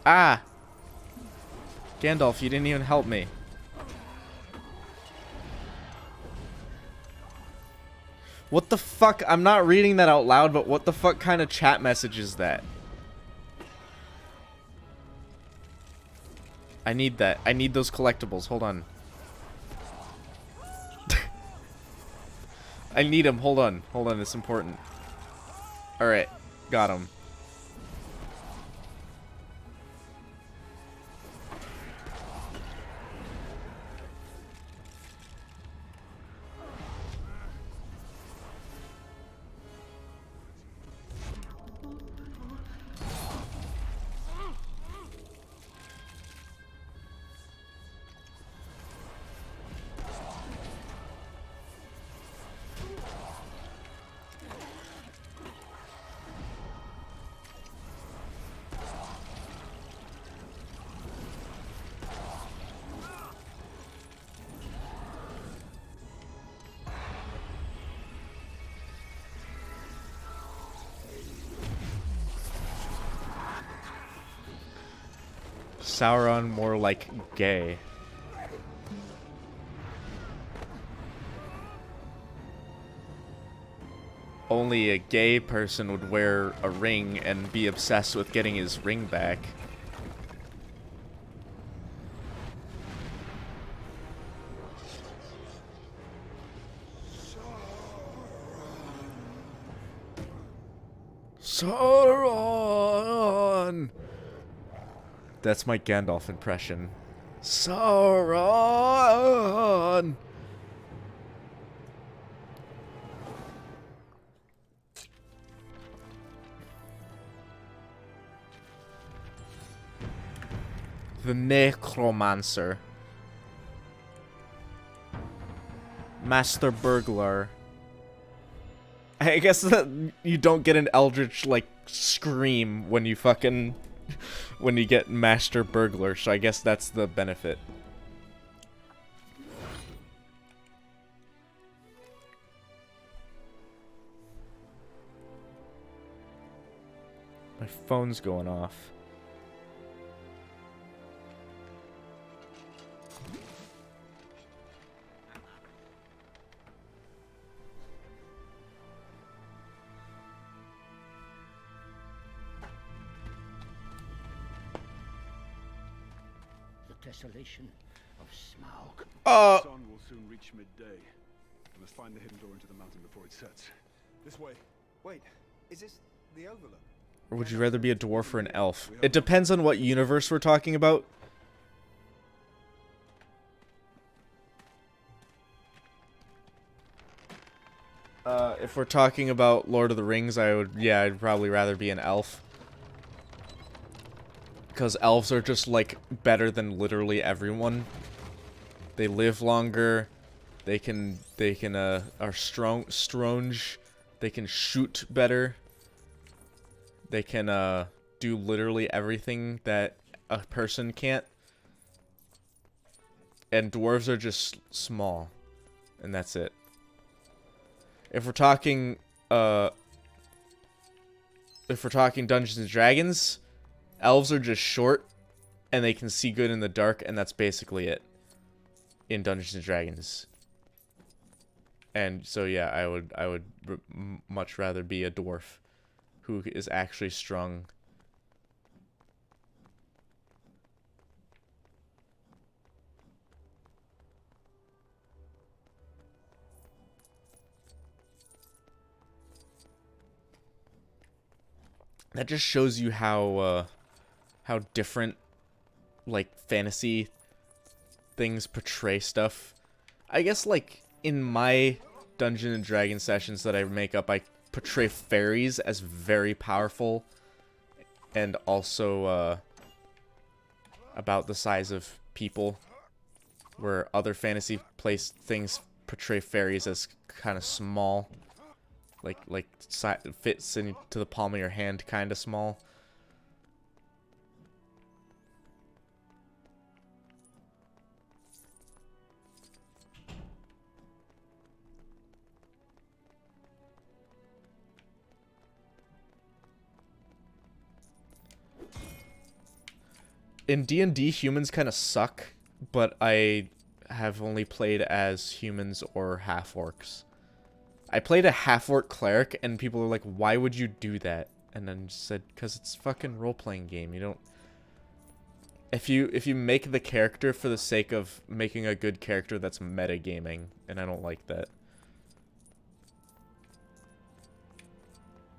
Ah! Gandalf, you didn't even help me. What the fuck? I'm not reading that out loud, but what the fuck kind of chat message is that? I need that. I need those collectibles. Hold on. I need them. Hold on. Hold on. It's important. Alright. Got him. Sauron more like gay. Only a gay person would wear a ring and be obsessed with getting his ring back. Sauron! That's my Gandalf impression. Sauron! The Necromancer. Master Burglar. I guess that you don't get an eldritch, like, scream when you fucking... when you get Master Burglar, so I guess that's the benefit. My phone's going off. Desolation of Smaug. The sun will soon reach midday. We must find the hidden door into the mountain before it sets. This way. Wait, is this the Overlook? Or would you rather be a dwarf or an elf? It depends on what universe we're talking about. If we're talking about Lord of the Rings, I'd probably rather be an elf. Because elves are just, like, better than literally everyone. They live longer. They are strange. They can shoot better. They can, do literally everything that a person can't. And dwarves are just small. And that's it. If we're talking Dungeons and Dragons... elves are just short, and they can see good in the dark, and that's basically it in Dungeons and Dragons. And so yeah, I would much rather be a dwarf who is actually strong. That just shows you how different, like, fantasy things portray stuff. I guess, like, in my Dungeons and Dragons sessions that I make up, I portray fairies as very powerful and also about the size of people, where other fantasy place things portray fairies as kind of small, like fits into the palm of your hand, kind of small. In D&D, humans kind of suck, but I have only played as humans or half-orcs. I played a half-orc cleric, and people were like, why would you do that? And then just said, because it's a fucking role-playing game. You don't... If you make the character for the sake of making a good character, that's metagaming, and I don't like that.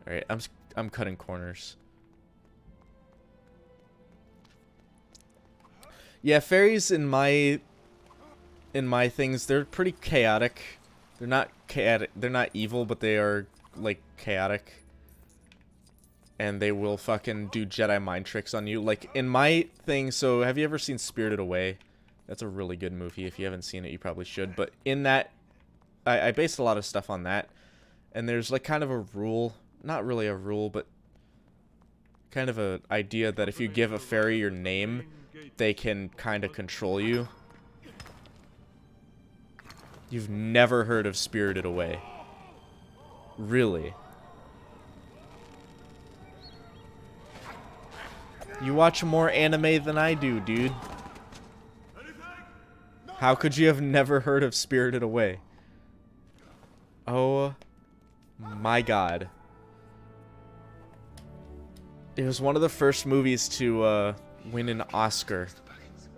Alright, I'm cutting corners. Yeah, fairies in my things, they're pretty chaotic. They're not chaotic. They're not evil, but they are like chaotic. And they will fucking do Jedi mind tricks on you. Like in my thing, so have you ever seen Spirited Away? That's a really good movie. If you haven't seen it, you probably should. But in that, I based a lot of stuff on that. And there's like kind of a rule, not really a rule, but kind of an idea that if you give a fairy your name, they can kind of control you. You've never heard of Spirited Away. Really? You watch more anime than I do, dude. How could you have never heard of Spirited Away? Oh my god. It was one of the first movies to win an Oscar.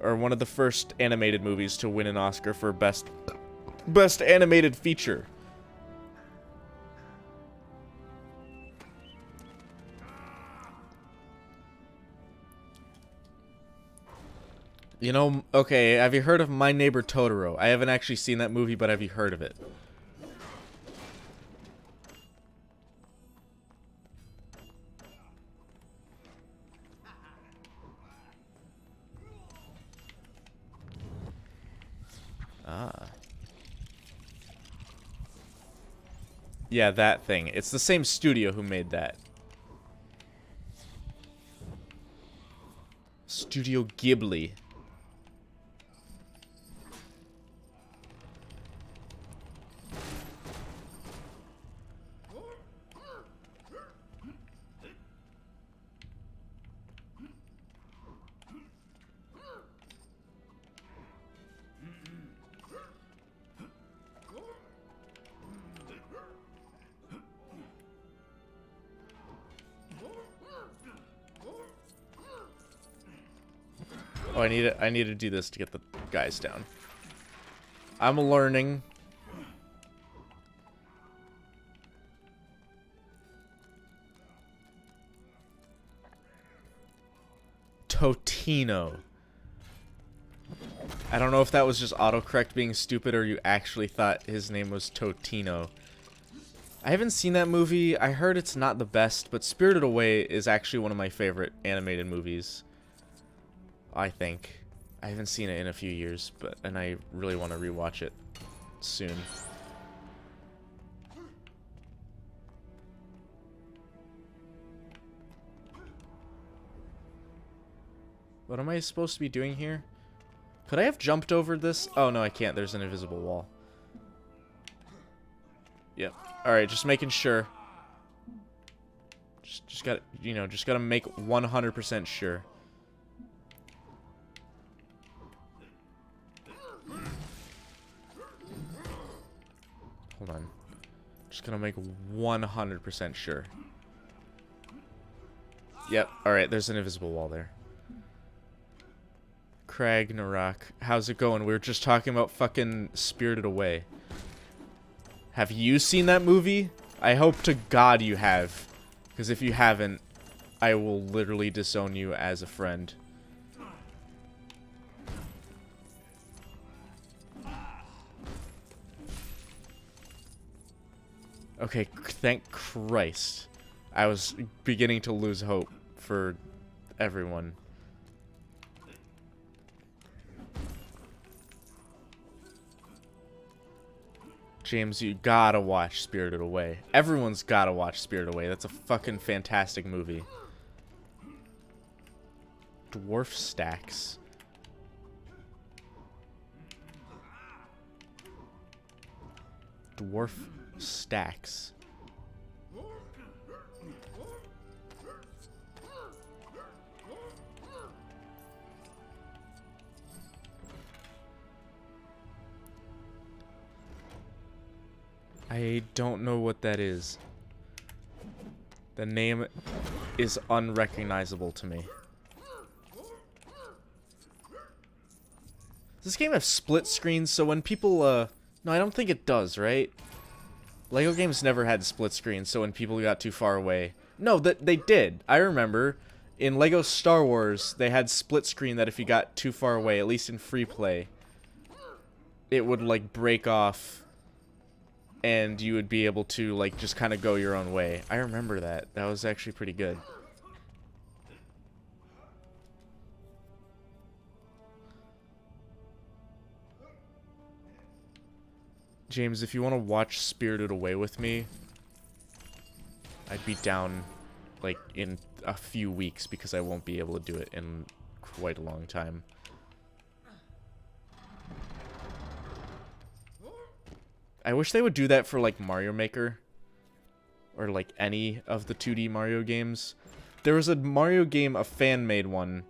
Or one of the first animated movies to win an Oscar for Best Animated Feature. You know, okay, have you heard of My Neighbor Totoro? I haven't actually seen that movie, but have you heard of it? Ah. Yeah, that thing. It's the same studio who made that. Studio Ghibli. Oh, I need to do this to get the guys down. I'm learning. Totino. I don't know if that was just autocorrect being stupid or you actually thought his name was Totino. I haven't seen that movie. I heard it's not the best, but Spirited Away is actually one of my favorite animated movies. I think. I haven't seen it in a few years, and I really want to rewatch it soon. What am I supposed to be doing here? Could I have jumped over this? Oh no, I can't. There's an invisible wall. Yep. Alright, just making sure. Just gotta, you know, just gotta make 100% sure. Hold on. Just gonna make 100% sure. Yep. Alright, there's an invisible wall there. Kragnarok. How's it going? We were just talking about fucking Spirited Away. Have you seen that movie? I hope to God you have. Because if you haven't, I will literally disown you as a friend. Okay, thank Christ. I was beginning to lose hope for everyone. James, you gotta watch Spirited Away. Everyone's gotta watch Spirited Away. That's a fucking fantastic movie. Dwarf stacks. Dwarf stacks. I don't know what that is. The name is unrecognizable to me. Does this game have split screens? So when people, no, I don't think it does, right? Lego games never had split screens, so when people got too far away. No, they did. I remember. In Lego Star Wars, they had split screen that if you got too far away, at least in free play, it would, like, break off. And you would be able to, like, just kind of go your own way. I remember that. That was actually pretty good. James, if you want to watch Spirited Away with me, I'd be down, like, in a few weeks because I won't be able to do it in quite a long time. I wish they would do that for, like, Mario Maker. Or, like, any of the 2D Mario games. There was a Mario game, a fan-made one,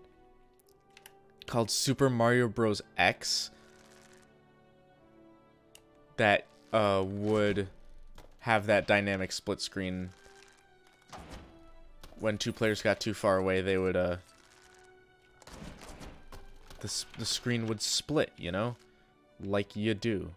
called Super Mario Bros. X. That, would have that dynamic split screen. When two players got too far away, they would, the screen would split, you know? Like you do.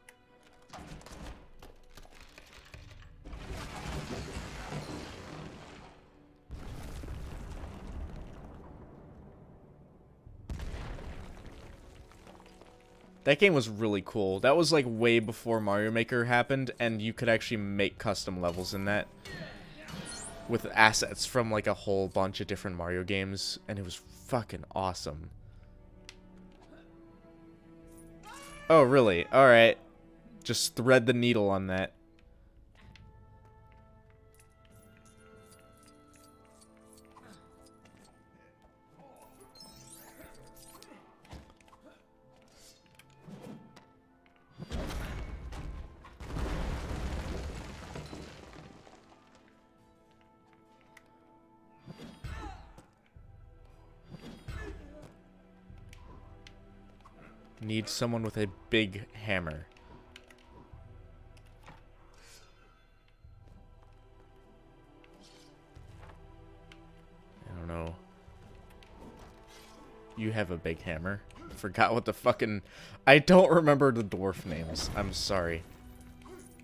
That game was really cool. That was like way before Mario Maker happened, and you could actually make custom levels in that with assets from like a whole bunch of different Mario games, and it was fucking awesome. Oh, really? Alright. Just thread the needle on that. Need someone with a big hammer. I don't know. You have a big hammer. Forgot what the fucking... I don't remember the dwarf names. I'm sorry.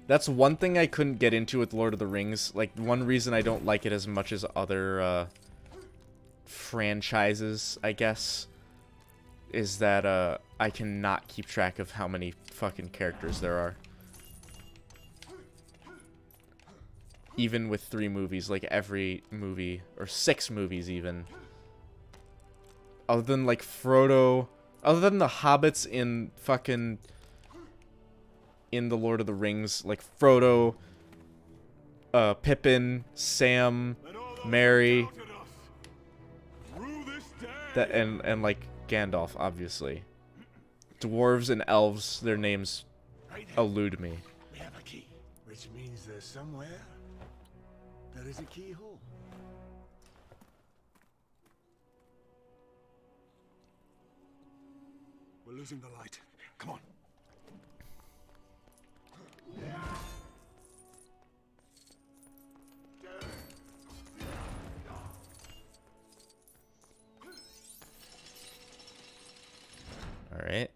That's one thing I couldn't get into with Lord of the Rings. Like, one reason I don't like it as much as other, franchises, I guess, is that, I cannot keep track of how many fucking characters there are. Even with 3 movies, like every movie, or 6 movies even. Other than, like, Frodo, other than the hobbits in fucking, in the Lord of the Rings, like Frodo, Pippin, Sam, Merry, that, and like, Gandalf, obviously. Dwarves and elves, their names elude me. We have a key, which means there's somewhere there is a keyhole. We're losing the light. Come on. All right.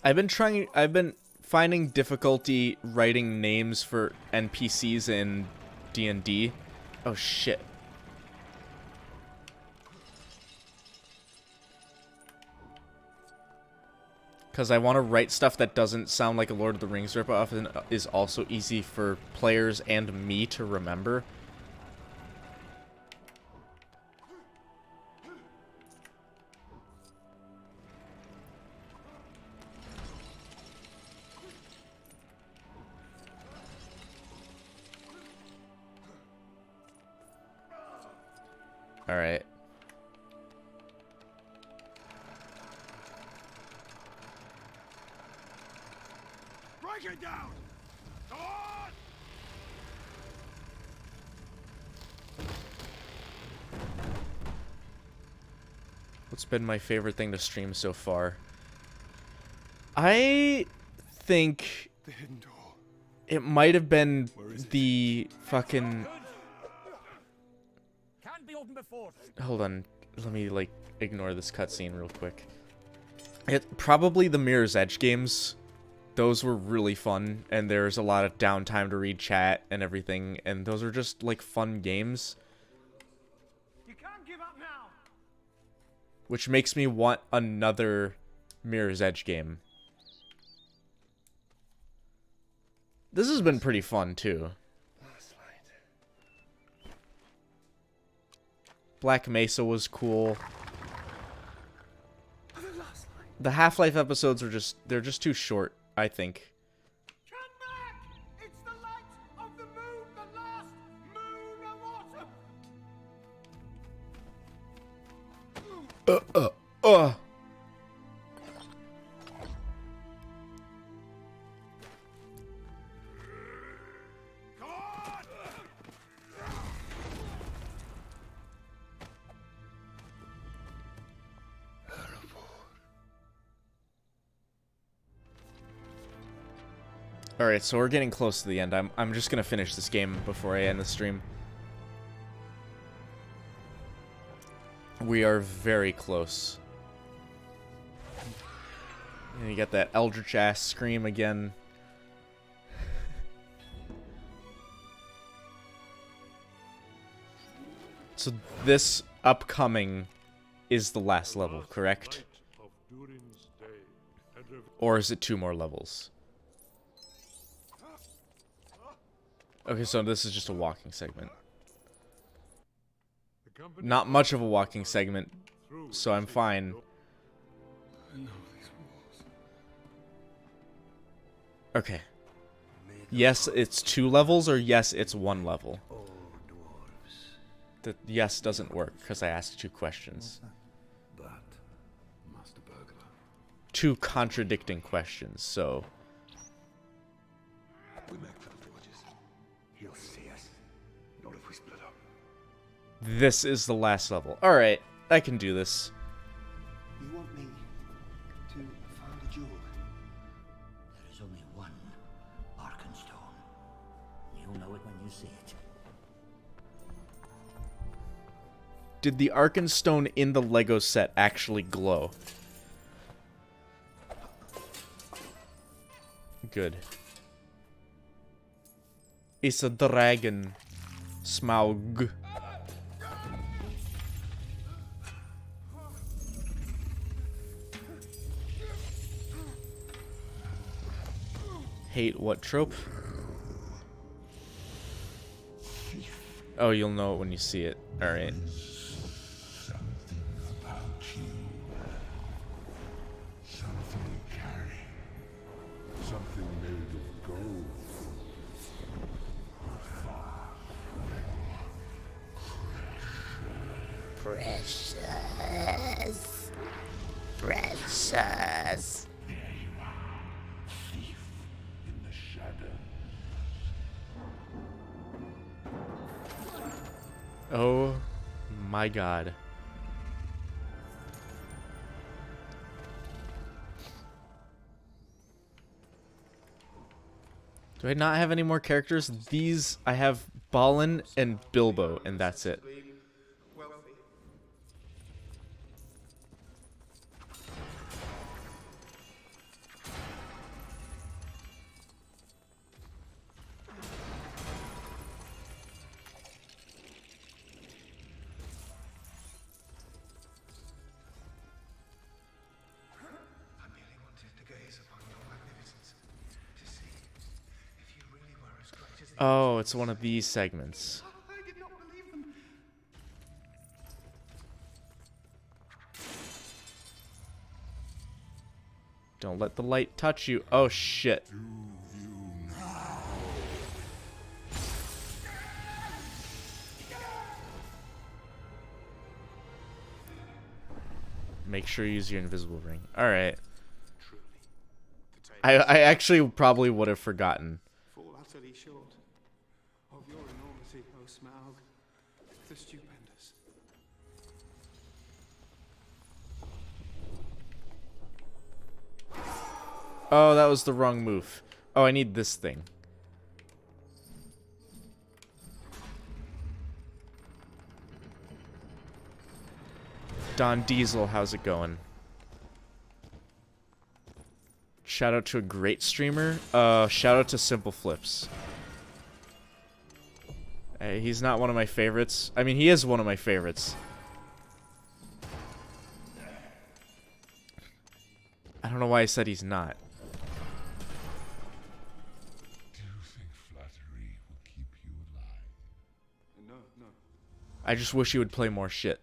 I've been finding difficulty writing names for NPCs in D&D. Oh shit. Because I want to write stuff that doesn't sound like a Lord of the Rings ripoff and is also easy for players and me to remember. Alright. Break it down! Go on! What's been my favorite thing to stream so far? I think The hidden door. it might have been the fucking... Can't be opened before. Hold on. Let me, like, ignore this cutscene real quick. Probably the Mirror's Edge games. Those were really fun, and there's a lot of downtime to read chat and everything, and those are just, like, fun games. You can't give up now. Which makes me want another Mirror's Edge game. This has been pretty fun, too. Black Mesa was cool. The Half-Life episodes are they're just too short, I think. Come back! It's the light of the moon, the last moon of autumn. Go on! Alright, so we're getting close to the end. I'm just gonna finish this game before I end the stream. We are very close. And you get that eldritch ass scream again. So this upcoming is the last level, correct? Or is it 2 more levels? Okay, so this is just a walking segment. Not much of a walking segment, so I'm fine. Okay. Yes, it's 2 levels, or yes, it's 1 level. The yes doesn't work, because I asked 2 questions. 2 contradicting questions, so... We make for the forges. He'll see us. Not if we split up. This is the last level. Alright, I can do this. You want me to find a jewel? There is only one Arkenstone. You'll know it when you see it. Did the Arkenstone in the Lego set actually glow? Good. It's a dragon. Smaug. Hate what trope? Oh, you'll know it when you see it. Alright. Something about you. Something you carry. Something made of gold. Precious. Precious. There you are, thief in the shadow. Oh my god. Do I not have any more characters? These, I have Balin and Bilbo, and that's it. Oh, it's one of these segments. I did not believe them. Don't let the light touch you. Oh, shit. Make sure you use your invisible ring. Alright. I actually probably would have forgotten. Fall utterly short of your enormity, O Smaug, the stupendous. Oh, that was the wrong move. Oh, I need this thing. Don Diesel, how's it going? Shout out to a great streamer. Shout out to Simple Flips. He's not one of my favorites. I mean, he is one of my favorites. I don't know why I said he's not. Do you think flattery will keep you alive? No, no. I just wish he would play more shit.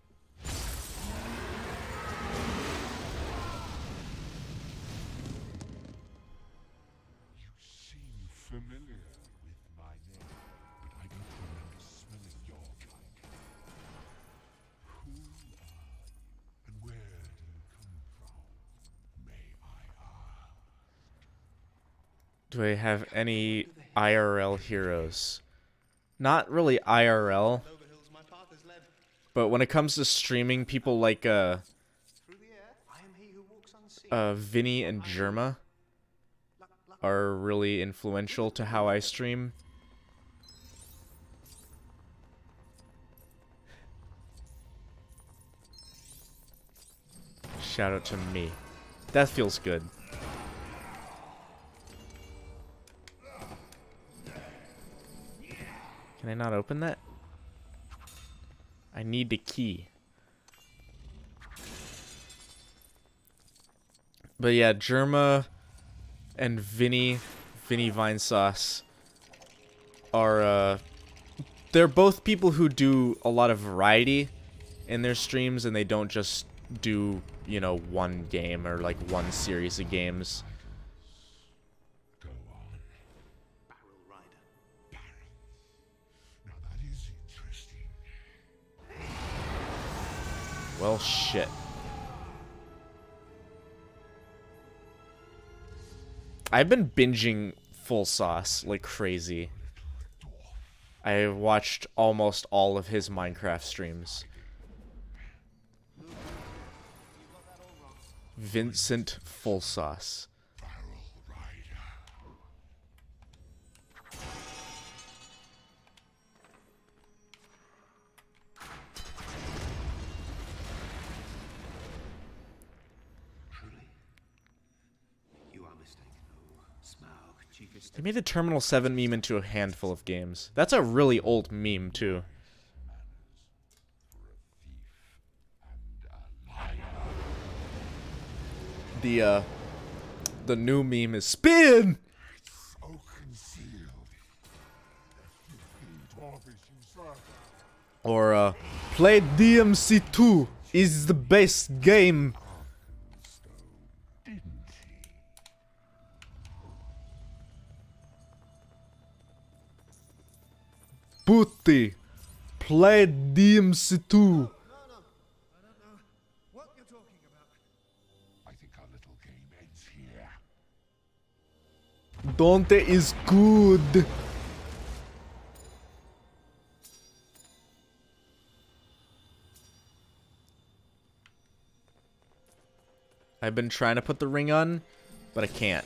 Familiar with my name, but I don't remember smelling your kind. Who are you, and where do you come from? May I ask? Do I have any IRL heroes? Not really IRL. But when it comes to streaming, people like Vinny and Germa are really influential to how I stream. Shout out to me. That feels good. Can I not open that? I need the key. But yeah, Germa and Vinny Vinesauce are they're both people who do a lot of variety in their streams, and they don't just do, you know, one game or like one series of games. Go on. Barrel Rider. Barrel. Now that is interesting. Well, shit. I've been binging Full Sauce like crazy. I watched almost all of his Minecraft streams. Vincent Full Sauce. They made the Terminal 7 meme into a handful of games. That's a really old meme, too. The new meme is spin! Or, play DMC2 is the best game. Booty, play DMC2. No. I don't know what you're talking about. I think our little game ends here. Dante is good. I've been trying to put the ring on, but I can't.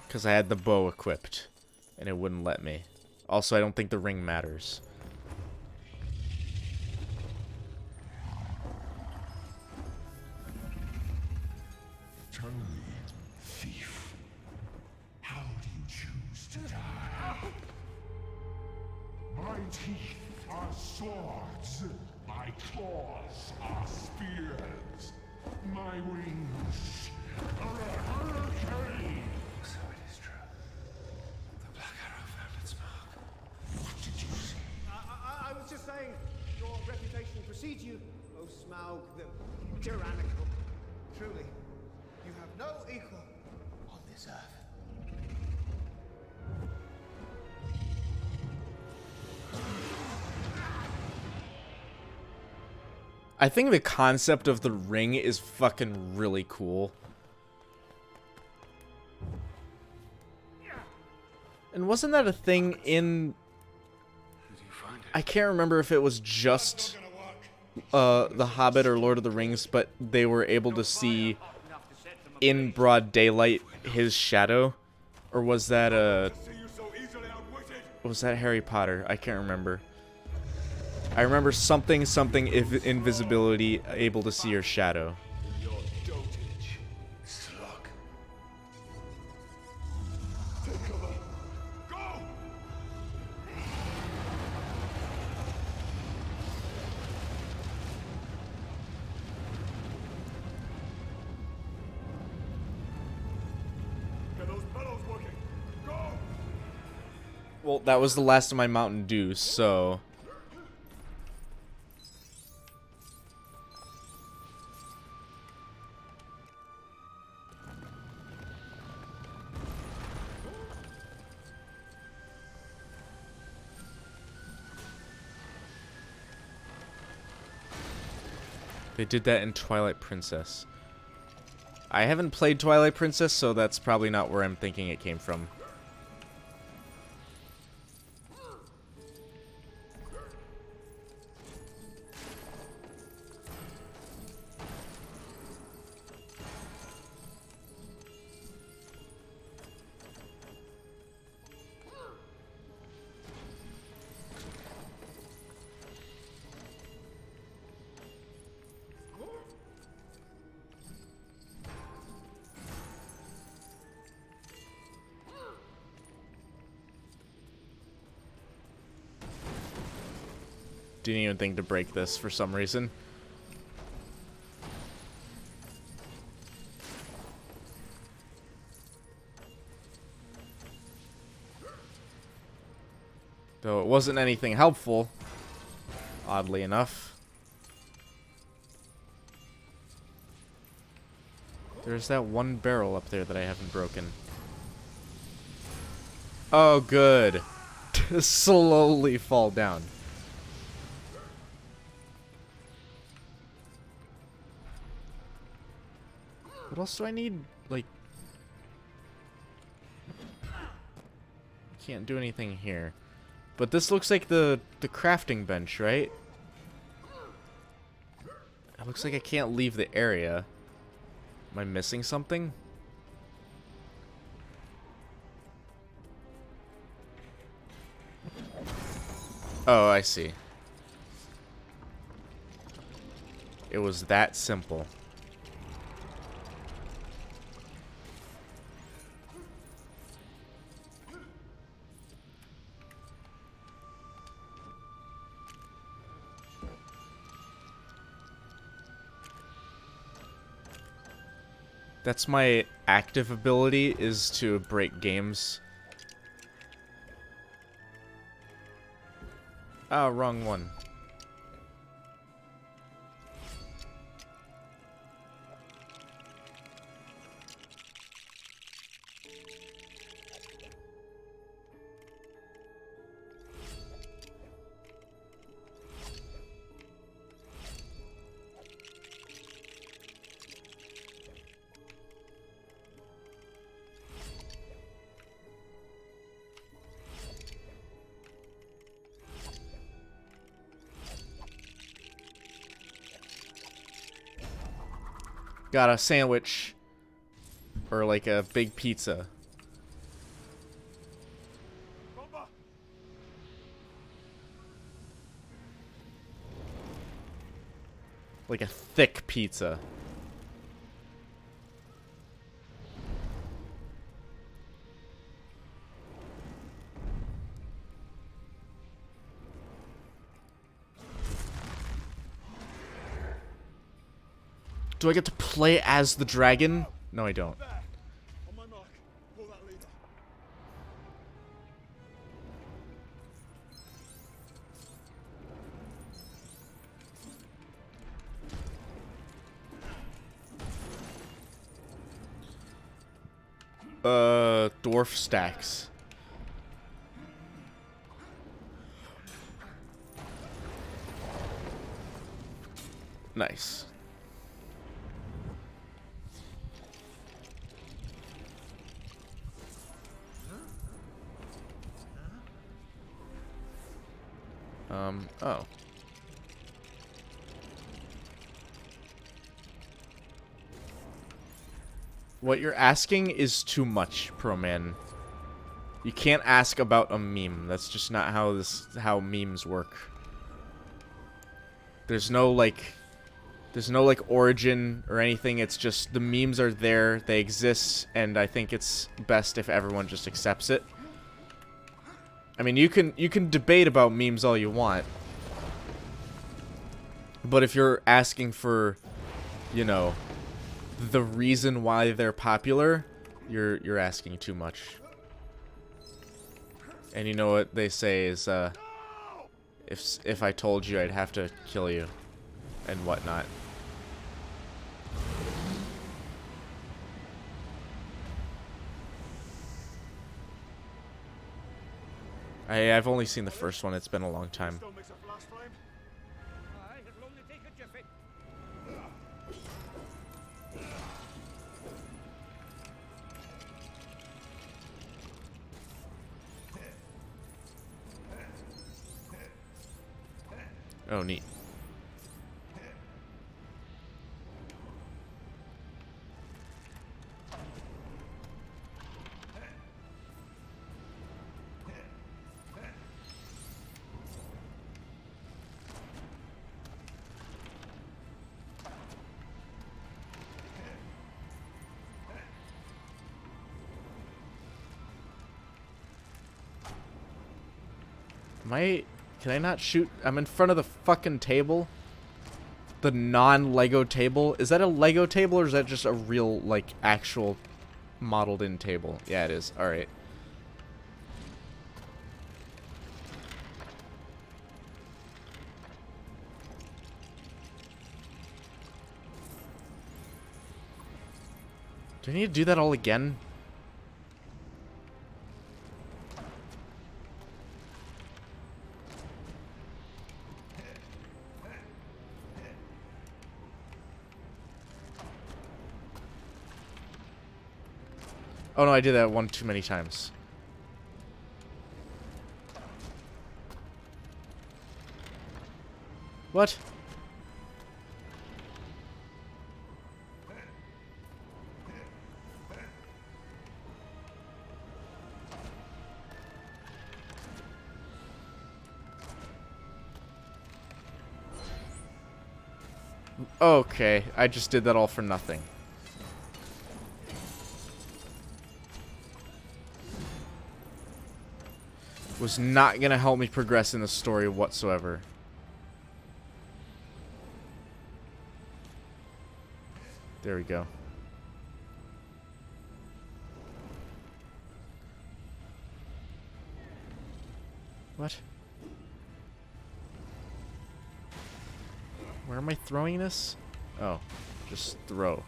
Because I had the bow equipped, and it wouldn't let me. Also, I don't think the ring matters. Tell me, thief, how do you choose to die? My teeth are swords. My claws are spears. My wings are a hurricane. TheApoke, the tyrannical. Truly, you have no equal on this earth. I think the concept of the ring is fucking really cool. And wasn't that a thing in... I can't remember if it was just The Hobbit or Lord of the Rings, but they were able to see in broad daylight his shadow? Or was that was that Harry Potter? I can't remember. I remember something invisibility, able to see your shadow. Your dotage, slug. Take cover. Go! Get those pedals working. Go! Well, that was the last of my Mountain Dew, so... They did that in Twilight Princess. I haven't played Twilight Princess, so that's probably not where I'm thinking it came from. Didn't even think to break this for some reason. Though it wasn't anything helpful, oddly enough. There's that one barrel up there that I haven't broken. Oh, good. Slowly fall down. What else do I need? Like... Can't do anything here. But this looks like the crafting bench, right? It looks like I can't leave the area. Am I missing something? Oh, I see. It was that simple. That's my active ability, is to break games. Oh, wrong one. Got a sandwich. Or like a big pizza. Like a thick pizza. Do I get to play as the dragon? No, I don't. On my mark, pull that lever. Dwarf stacks. Nice. Oh. What you're asking is too much, Pro Man. You can't ask about a meme. That's just not how memes work. There's no like origin or anything. It's just the memes are there, they exist, and I think it's best if everyone just accepts it. I mean, you can debate about memes all you want. But if you're asking for, you know, the reason why they're popular, you're asking too much. And you know what they say is, if I told you, I'd have to kill you, and whatnot. I've only seen the first one. It's been a long time. Oh, neat. Can I not shoot? I'm in front of the fucking table. The non-Lego table. Is that a Lego table or is that just a real, like, actual modeled-in table? Yeah, it is. Alright. Do I need to do that all again? Oh no, I did that one too many times. What? Okay, I just did that all for nothing. Was not gonna help me progress in the story whatsoever. There we go. What? Where am I throwing this? Oh, just throw.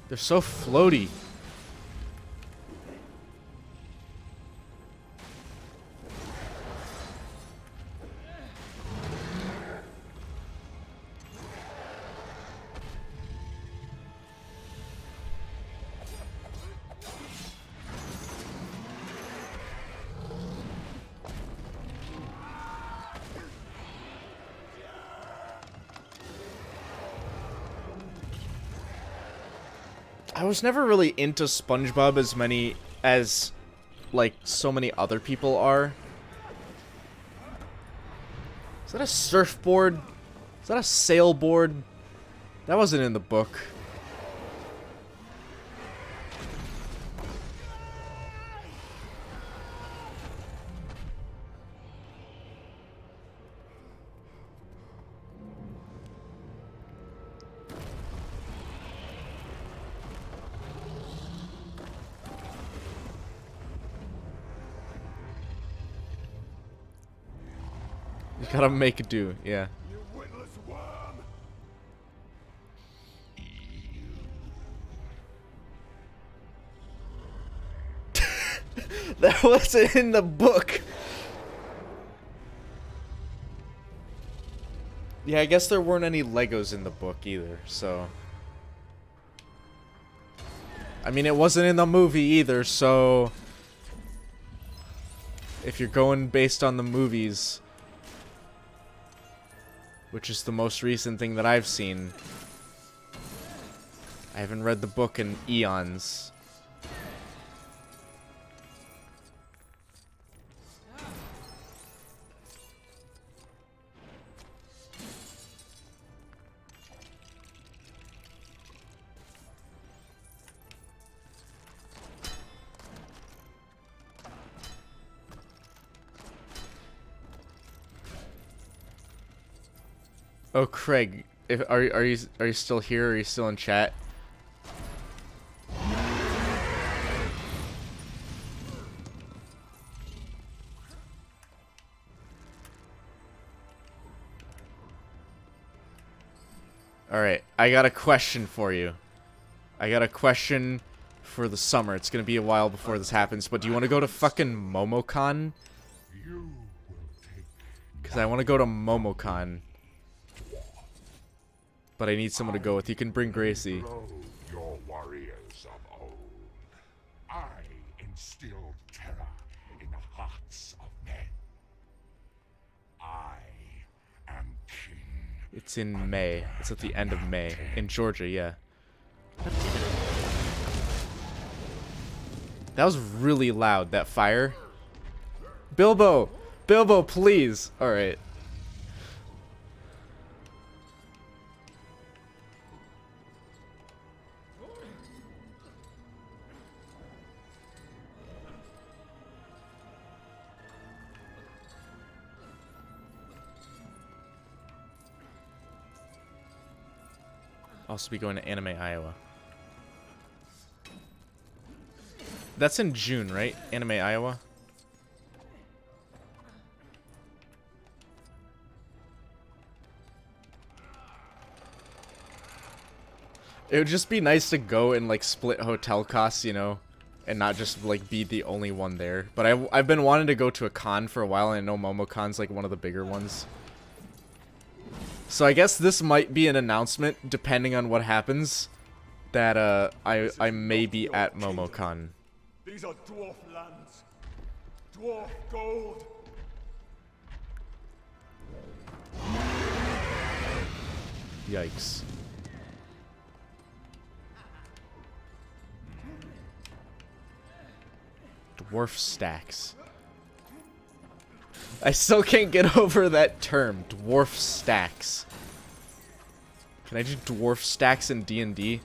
They're so floaty. I was never really into SpongeBob as like so many other people are. Is that a surfboard? Is that a sailboard? That wasn't in the book. You gotta make do, yeah. You witless worm! That wasn't in the book. Yeah, I guess there weren't any Legos in the book either, so... I mean, it wasn't in the movie either, so... If you're going based on the movies... Which is the most recent thing that I've seen... I haven't read the book in eons. Oh, Craig, are you still here? Are you still in chat? All right, I got a question for you. I got a question for the summer. It's gonna be a while before this happens, but do you want to go to fucking MomoCon? Because I want to go to MomoCon. But I need someone to go with. You can bring Gracie. Your warriors of old. I instilled terror in the hearts of men. I am king. It's in May. It's at the end of May. In Georgia, yeah. That was really loud, that fire. Bilbo! Bilbo, please! Alright. Also be going to Anime Iowa. That's in June, right? Anime Iowa? It would just be nice to go and like split hotel costs, you know, and not just like be the only one there. But I've been wanting to go to a con for a while, and I know MomoCon's like one of the bigger ones. So I guess this might be an announcement, depending on what happens, that I may be at MomoCon. These are dwarf lands. Dwarf gold. Yikes. Dwarf stacks. I still can't get over that term, dwarf stacks. Can I do dwarf stacks in D&D?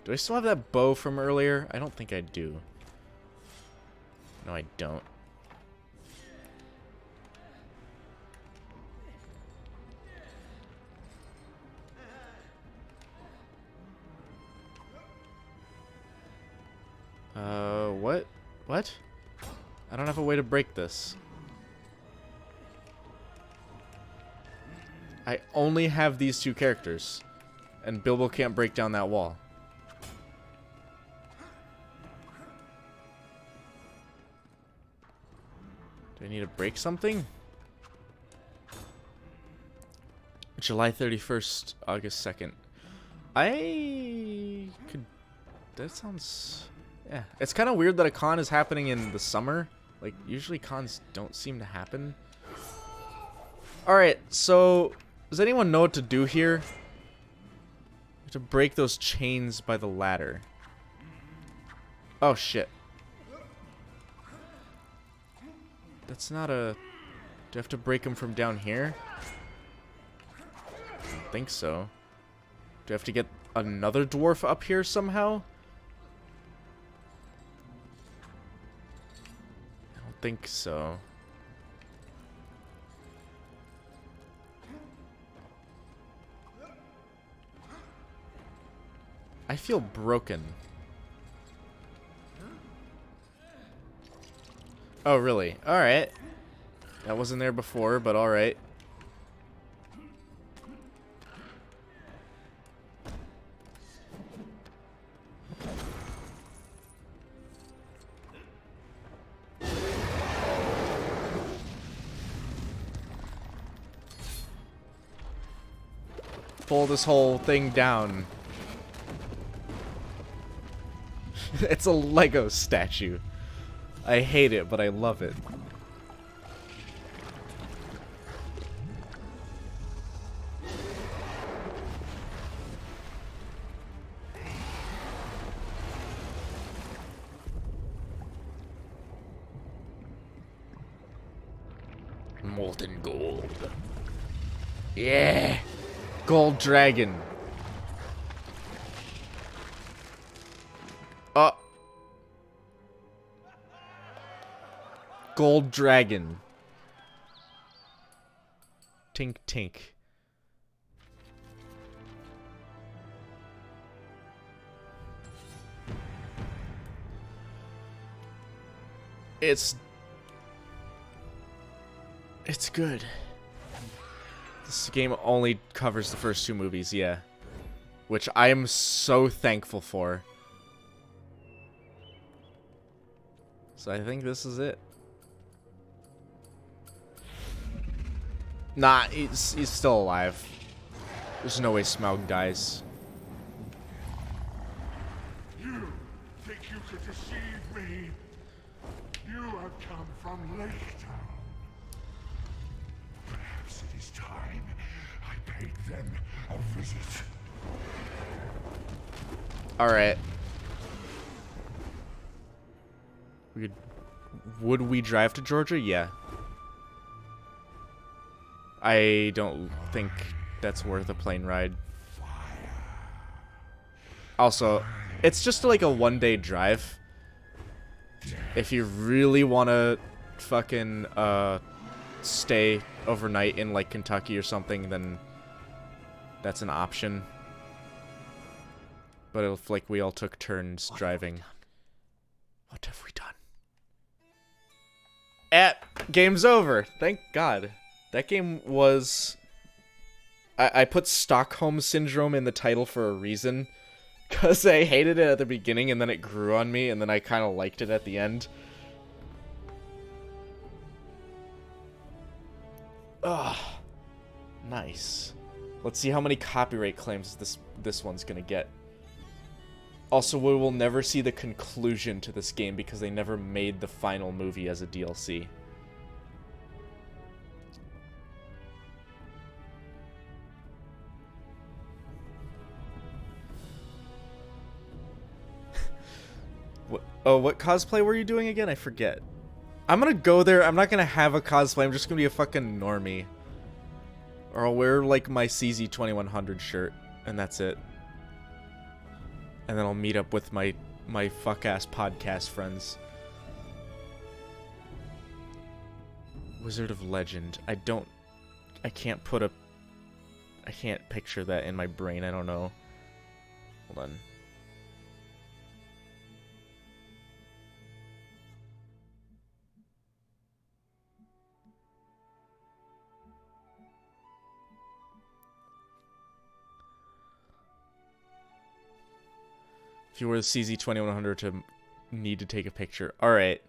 Do I still have that bow from earlier? I don't think I do. No, I don't. What? What? I don't have a way to break this. I only have these two characters. And Bilbo can't break down that wall. Do I need to break something? July 31st, August 2nd. I could... That sounds... Yeah. It's kind of weird that a con is happening in the summer. Like, usually cons don't seem to happen. Alright, so... Does anyone know what to do here? To break those chains by the ladder. Oh, shit. That's not a... Do I have to break them from down here? I don't think so. Do I have to get another dwarf up here somehow? I don't think so. I feel broken. Oh, really? Alright. That wasn't there before, but alright. Pull this whole thing down. It's a Lego statue. I hate it, but I love it. Molten gold. Yeah! Gold dragon. Gold dragon. Tink tink. It's good. This game only covers the first two movies, yeah. Which I am so thankful for. So I think this is it. Nah, he's still alive. There's no way Smaug dies. You think you could deceive me? You have come from Lake Town. Perhaps it is time I paid them a visit. Alright. Would we drive to Georgia? Yeah. I don't think that's worth a plane ride. Also, it's just like a one-day drive. If you really want to fucking stay overnight in like Kentucky or something, then that's an option. But if like we all took turns driving. What have we done? Game's over. Thank God. That game was... I put Stockholm Syndrome in the title for a reason. Because I hated it at the beginning, and then it grew on me, and then I kind of liked it at the end. Ugh. Nice. Let's see how many copyright claims this one's gonna get. Also, we will never see the conclusion to this game because they never made the final movie as a DLC. What cosplay were you doing again? I forget. I'm gonna go there. I'm not gonna have a cosplay. I'm just gonna be a fucking normie. Or I'll wear, like, my CZ2100 shirt, and that's it. And then I'll meet up with my fuck-ass podcast friends. Wizard of Legend. I can't picture that in my brain. I don't know. Hold on. If you were the CZ2100 to need to take a picture. Alright.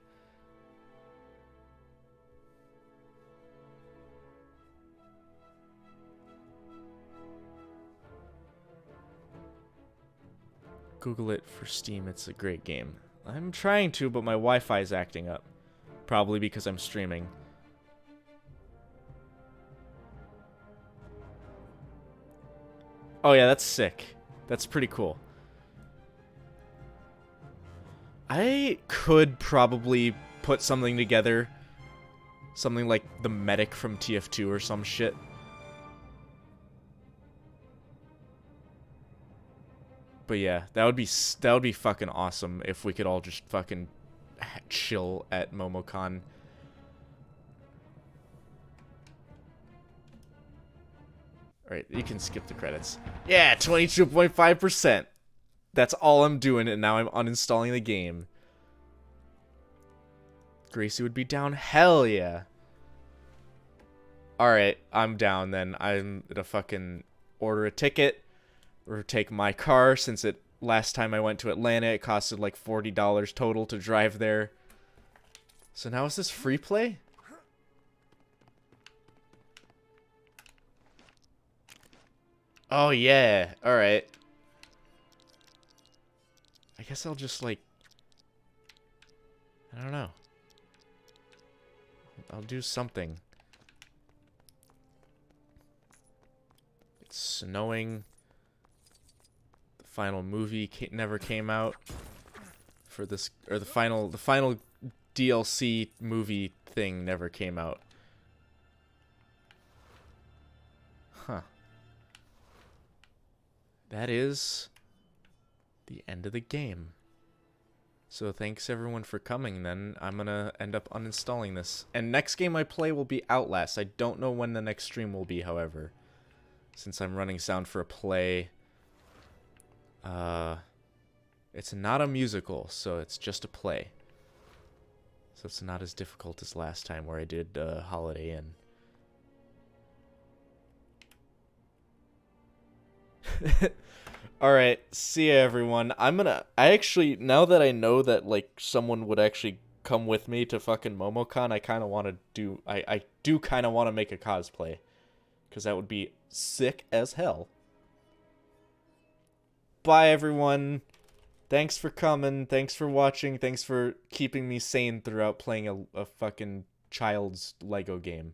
Google it for Steam. It's a great game. I'm trying to, but my Wi-Fi is acting up. Probably because I'm streaming. Oh yeah, that's sick. That's pretty cool. I could probably put something together. Something like the medic from TF2 or some shit. But yeah, that would be fucking awesome if we could all just fucking chill at MomoCon. Alright, you can skip the credits. Yeah, 22.5%. That's all I'm doing, and now I'm uninstalling the game. Gracie would be down. Hell yeah. Alright, I'm down then. I'm gonna fucking order a ticket or take my car, since it last time I went to Atlanta it costed like $40 total to drive there. So now is this free play? Oh yeah, alright. I guess I'll just like, I don't know. I'll do something. It's snowing. The final movie never came out for this, or the final DLC movie thing never came out. Huh. That is the end of the game. So thanks everyone for coming then. I'm gonna end up uninstalling this. And next game I play will be Outlast. I don't know when the next stream will be, however. Since I'm running sound for a play. It's not a musical, so it's just a play. So it's not as difficult as last time where I did Holiday Inn. Alright, see ya everyone. I actually, now that I know that like someone would actually come with me to fucking MomoCon, I kind of want to do, I do kind of want to make a cosplay. Because that would be sick as hell. Bye everyone. Thanks for coming, thanks for watching, thanks for keeping me sane throughout playing a fucking child's Lego game.